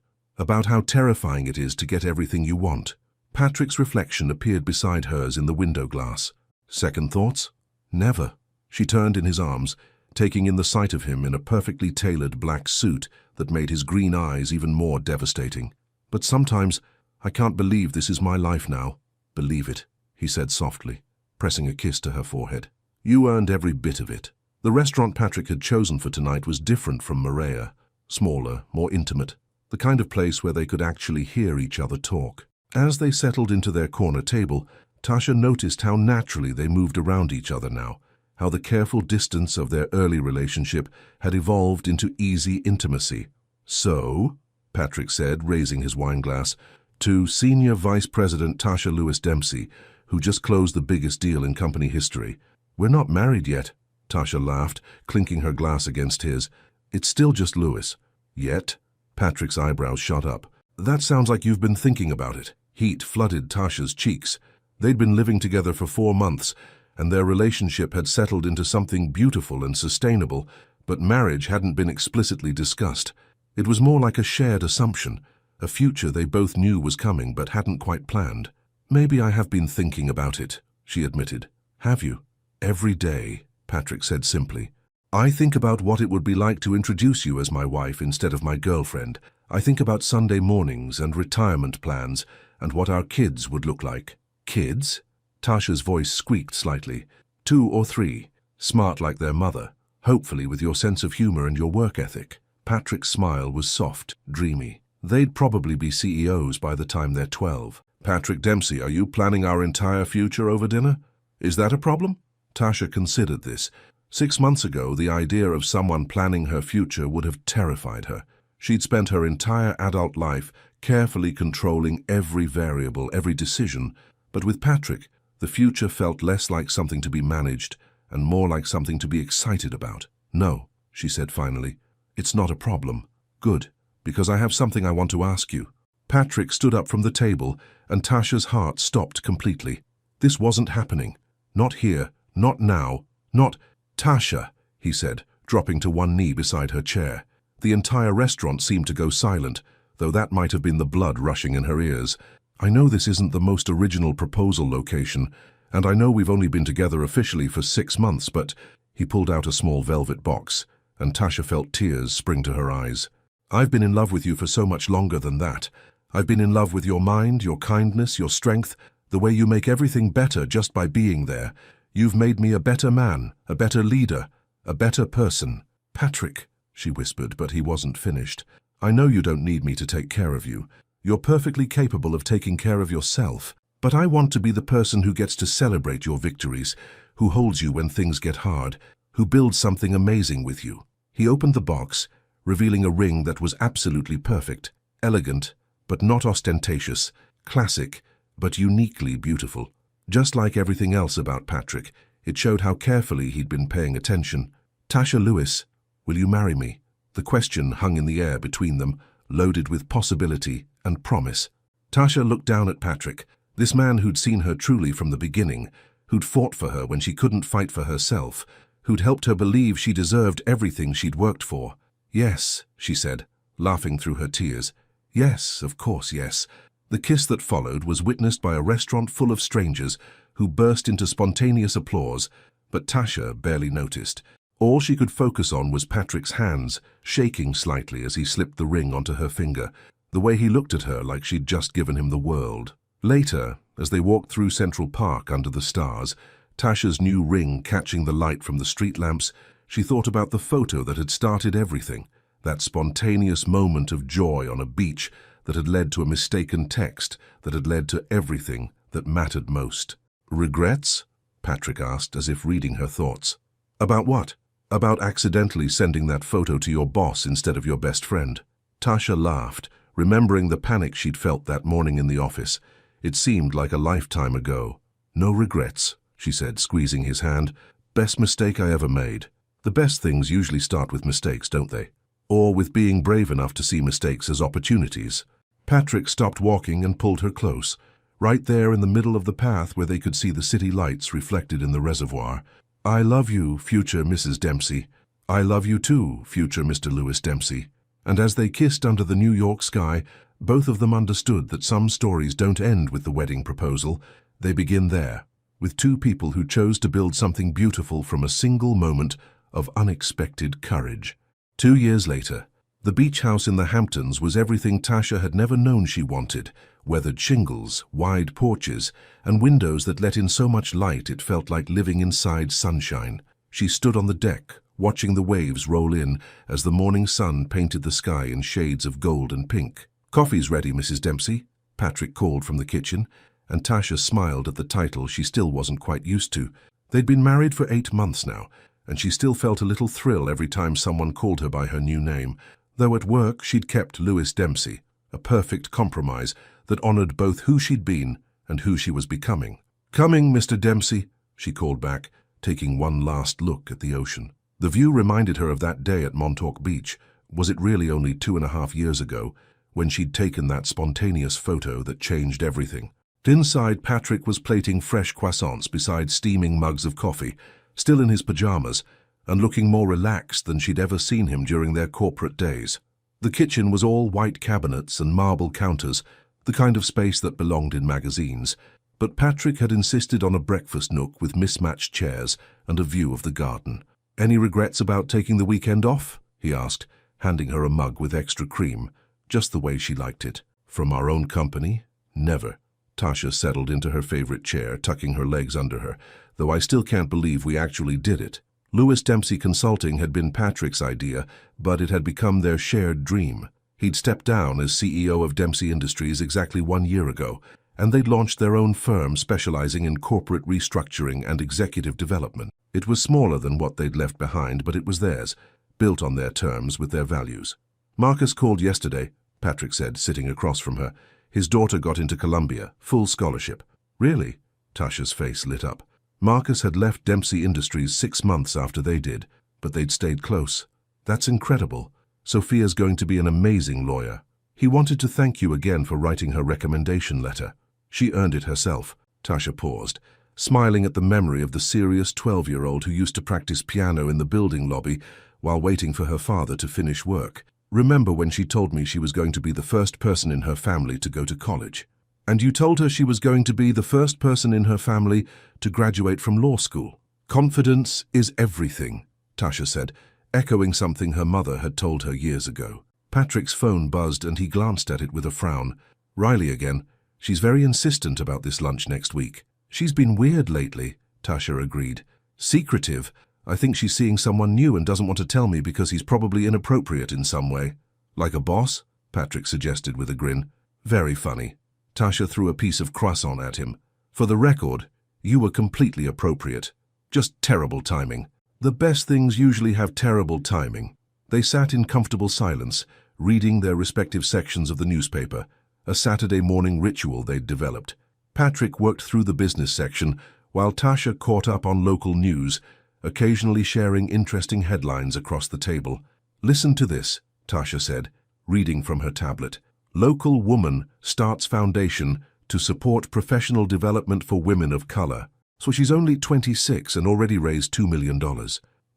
how terrifying it is to get everything you want." Patrick's reflection appeared beside hers in the window glass. "Second thoughts?" "Never." She turned in his arms, taking in the sight of him in a perfectly tailored black suit that made his green eyes even more devastating. "But sometimes I can't believe this is my life now." "Believe it," he said softly, pressing a kiss to her forehead. "You earned every bit of it." The restaurant Patrick had chosen for tonight was different from Maria, smaller, more intimate, the kind of place where they could actually hear each other talk. As they settled into their corner table, Tasha noticed how naturally they moved around each other now, how the careful distance of their early relationship had evolved into easy intimacy. "So," Patrick said, raising his wineglass, "to Senior Vice President Tasha Lewis Dempsey, who just closed the biggest deal in company history. We're not married yet," Tasha laughed, clinking her glass against his. "It's still just Lewis." "Yet?" Patrick's eyebrows shot up. "That sounds like you've been thinking about it." Heat flooded Tasha's cheeks. They'd been living together for 4 months, and their relationship had settled into something beautiful and sustainable, but marriage hadn't been explicitly discussed. It was more like a shared assumption, a future they both knew was coming but hadn't quite planned. "Maybe I have been thinking about it," she admitted. "Have you?" "Every day," Patrick said simply. "I think about what it would be like to introduce you as my wife instead of my girlfriend. I think about Sunday mornings and retirement plans and what our kids would look like." "Kids?" Tasha's voice squeaked slightly. 2 or 3, smart like their mother, hopefully with your sense of humor and your work ethic." Patrick's smile was soft, dreamy. "They'd probably be CEOs by the time they're 12. "Patrick Dempsey, are you planning our entire future over dinner? Is that a problem?" Tasha considered this. 6 months ago, the idea of someone planning her future would have terrified her. She'd spent her entire adult life carefully controlling every variable, every decision, but with Patrick, the future felt less like something to be managed and more like something to be excited about. "No," she said finally, "it's not a problem." "Good, because I have something I want to ask you." Patrick stood up from the table, and Tasha's heart stopped completely. This wasn't happening. Not here, not now, not— "Tasha," he said, dropping to one knee beside her chair. The entire restaurant seemed to go silent, though that might have been the blood rushing in her ears. "I know this isn't the most original proposal location, and I know we've only been together officially for 6 months, but—" He pulled out a small velvet box, and Tasha felt tears spring to her eyes. "I've been in love with you for so much longer than that. I've been in love with your mind, your kindness, your strength, the way you make everything better just by being there. You've made me a better man, a better leader, a better person." "Patrick," she whispered, but he wasn't finished. "I know you don't need me to take care of you. You're perfectly capable of taking care of yourself. But I want to be the person who gets to celebrate your victories, who holds you when things get hard, who builds something amazing with you." He opened the box, revealing a ring that was absolutely perfect, elegant, but not ostentatious, classic, but uniquely beautiful. Just like everything else about Patrick, it showed how carefully he'd been paying attention. "Tasha Lewis, will you marry me?" The question hung in the air between them, loaded with possibility and promise. Tasha looked down at Patrick, this man who'd seen her truly from the beginning, who'd fought for her when she couldn't fight for herself, who'd helped her believe she deserved everything she'd worked for. "Yes," she said, laughing through her tears. Yes, of course, yes. The kiss that followed was witnessed by a restaurant full of strangers who burst into spontaneous applause, but Tasha barely noticed. All she could focus on was Patrick's hands, shaking slightly as he slipped the ring onto her finger, the way he looked at her like she'd just given him the world. Later, as they walked through Central Park under the stars, Tasha's new ring catching the light from the street lamps, she thought about the photo that had started everything, that spontaneous moment of joy on a beach that had led to a mistaken text, that had led to everything that mattered most. Regrets? Patrick asked, as if reading her thoughts. About what? About accidentally sending that photo to your boss instead of your best friend. Tasha laughed, remembering the panic she'd felt that morning in the office. It seemed like a lifetime ago. No regrets, she said, squeezing his hand. Best mistake I ever made. The best things usually start with mistakes, don't they? Or with being brave enough to see mistakes as opportunities. Patrick stopped walking and pulled her close, right there in the middle of the path where they could see the city lights reflected in the reservoir. I love you, future Mrs. Dempsey. I love you too, future Mr. Lewis Dempsey. And as they kissed under the New York sky, both of them understood that some stories don't end with the wedding proposal. They begin there, with two people who chose to build something beautiful from a single moment of unexpected courage. 2 years later, the beach house in the Hamptons was everything Tasha had never known she wanted. Weathered shingles, wide porches, and windows that let in so much light it felt like living inside sunshine. She stood on the deck, watching the waves roll in as the morning sun painted the sky in shades of gold and pink. Coffee's ready, Mrs. Dempsey, Patrick called from the kitchen, and Tasha smiled at the title she still wasn't quite used to. They'd been married for 8 months now, and she still felt a little thrill every time someone called her by her new name. Though at work she'd kept Lewis Dempsey, a perfect compromise that honored both who she'd been and who she was becoming. Coming, Mr. Dempsey, she called back, taking one last look at the ocean. The view reminded her of that day at Montauk Beach. Was it really only 2.5 years ago, when she'd taken that spontaneous photo that changed everything? Inside, Patrick was plating fresh croissants beside steaming mugs of coffee, still in his pajamas, and looking more relaxed than she'd ever seen him during their corporate days. The kitchen was all white cabinets and marble counters, the kind of space that belonged in magazines, but Patrick had insisted on a breakfast nook with mismatched chairs and a view of the garden. Any regrets about taking the weekend off? He asked, handing her a mug with extra cream, just the way she liked it. From our own company? Never. Tasha settled into her favorite chair, tucking her legs under her, though I still can't believe we actually did it. Lewis Dempsey Consulting had been Patrick's idea, but it had become their shared dream. He'd stepped down as CEO of Dempsey Industries exactly 1 year ago, and they'd launched their own firm specializing in corporate restructuring and executive development. It was smaller than what they'd left behind, but it was theirs, built on their terms with their values. Marcus called yesterday, Patrick said, sitting across from her. His daughter got into Columbia, full scholarship. Really? Tasha's face lit up. Marcus had left Dempsey Industries 6 months after they did, but they'd stayed close. That's incredible. Sophia's going to be an amazing lawyer. He wanted to thank you again for writing her recommendation letter. She earned it herself. Tasha paused, smiling at the memory of the serious 12-year-old who used to practice piano in the building lobby while waiting for her father to finish work. Remember when she told me she was going to be the first person in her family to go to college? And you told her she was going to be the first person in her family to graduate from law school. Confidence is everything, Tasha said, echoing something her mother had told her years ago. Patrick's phone buzzed and he glanced at it with a frown. Riley again. She's very insistent about this lunch next week. She's been weird lately, Tasha agreed. Secretive. I think she's seeing someone new and doesn't want to tell me because he's probably inappropriate in some way. Like a boss? Patrick suggested with a grin. Very funny. Tasha threw a piece of croissant at him. For the record, you were completely appropriate. Just terrible timing. The best things usually have terrible timing. They sat in comfortable silence, reading their respective sections of the newspaper, a Saturday morning ritual they'd developed. Patrick worked through the business section, while Tasha caught up on local news, occasionally sharing interesting headlines across the table. Listen to this, Tasha said, reading from her tablet. Local woman starts foundation to support professional development for women of color. So she's only 26 and already raised $2 million.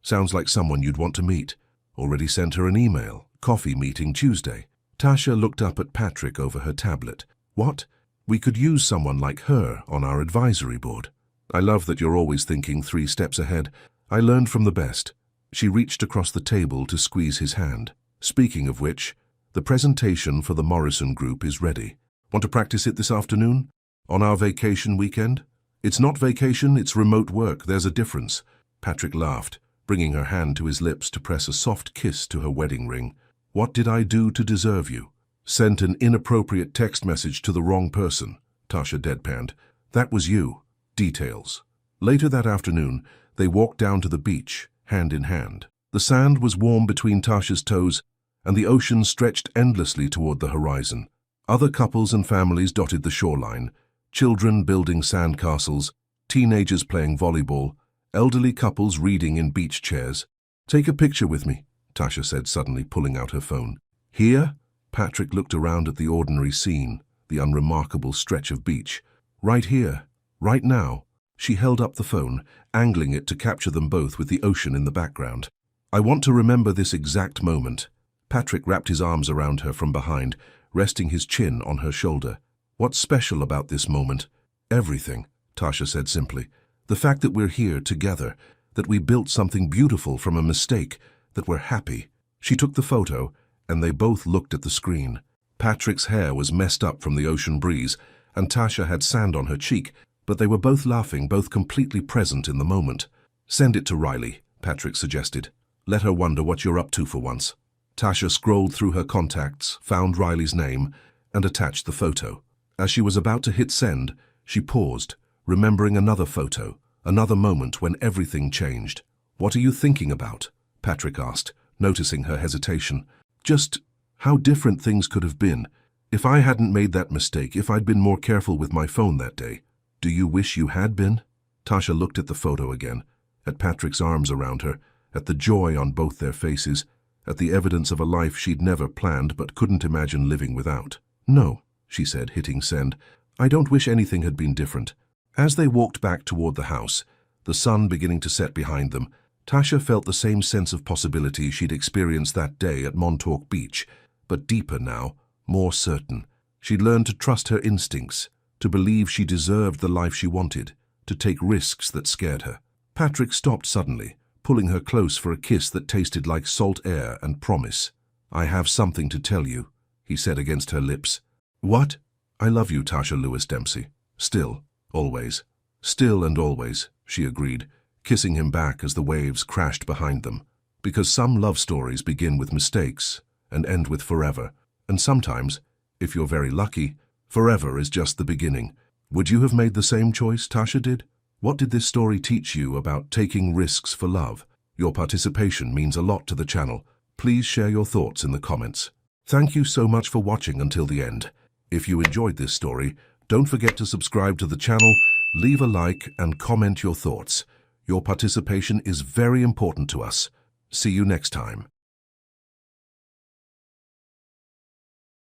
Sounds like someone you'd want to meet. Already sent her an email. Coffee meeting Tuesday. Tasha looked up at Patrick over her tablet. What? We could use someone like her on our advisory board. I love that you're always thinking 3 steps ahead. I learned from the best. She reached across the table to squeeze his hand. Speaking of which, the presentation for the Morrison Group is ready. Want to practice it this afternoon? On our vacation weekend? It's not vacation, it's remote work. There's a difference. Patrick laughed, bringing her hand to his lips to press a soft kiss to her wedding ring. What did I do to deserve you? Sent an inappropriate text message to the wrong person, Tasha deadpanned. That was you. Details. Later that afternoon, they walked down to the beach, hand in hand. The sand was warm between Tasha's toes, and the ocean stretched endlessly toward the horizon. Other couples and families dotted the shoreline, children building sandcastles, teenagers playing volleyball, elderly couples reading in beach chairs. Take a picture with me, Tasha said, suddenly pulling out her phone. Here? Patrick looked around at the ordinary scene, the unremarkable stretch of beach. Right here, right now. She held up the phone, angling it to capture them both with the ocean in the background. I want to remember this exact moment. Patrick wrapped his arms around her from behind, resting his chin on her shoulder. What's special about this moment? Everything, Tasha said simply. The fact that we're here together, that we built something beautiful from a mistake, that we're happy. She took the photo, and they both looked at the screen. Patrick's hair was messed up from the ocean breeze, and Tasha had sand on her cheek, but they were both laughing, both completely present in the moment. Send it to Riley, Patrick suggested. Let her wonder what you're up to for once. Tasha scrolled through her contacts, found Riley's name, and attached the photo. As she was about to hit send, she paused, remembering another photo, another moment when everything changed. What are you thinking about? Patrick asked, noticing her hesitation. Just how different things could have been. If I hadn't made that mistake, if I'd been more careful with my phone that day. Do you wish you had been? Tasha looked at the photo again, at Patrick's arms around her, at the joy on both their faces, at the evidence of a life she'd never planned but couldn't imagine living without. No, she said, hitting send. I don't wish anything had been different. As they walked back toward the house, the sun beginning to set behind them, Tasha felt the same sense of possibility she'd experienced that day at Montauk Beach, but deeper now, more certain. She'd learned to trust her instincts, to believe she deserved the life she wanted, to take risks that scared her. Patrick stopped suddenly, pulling her close for a kiss that tasted like salt air and promise. I have something to tell you, he said against her lips. What? I love you, Tasha Lewis Dempsey. Still, always. Still and always, she agreed, kissing him back as the waves crashed behind them. Because some love stories begin with mistakes and end with forever, and sometimes, if you're very lucky, forever is just the beginning. Would you have made the same choice Tasha did? What did this story teach you about taking risks for love? Your participation means a lot to the channel. Please share your thoughts in the comments. Thank you so much for watching until the end. If you enjoyed this story, don't forget to subscribe to the channel, leave a like, and comment your thoughts. Your participation is very important to us. See you next time.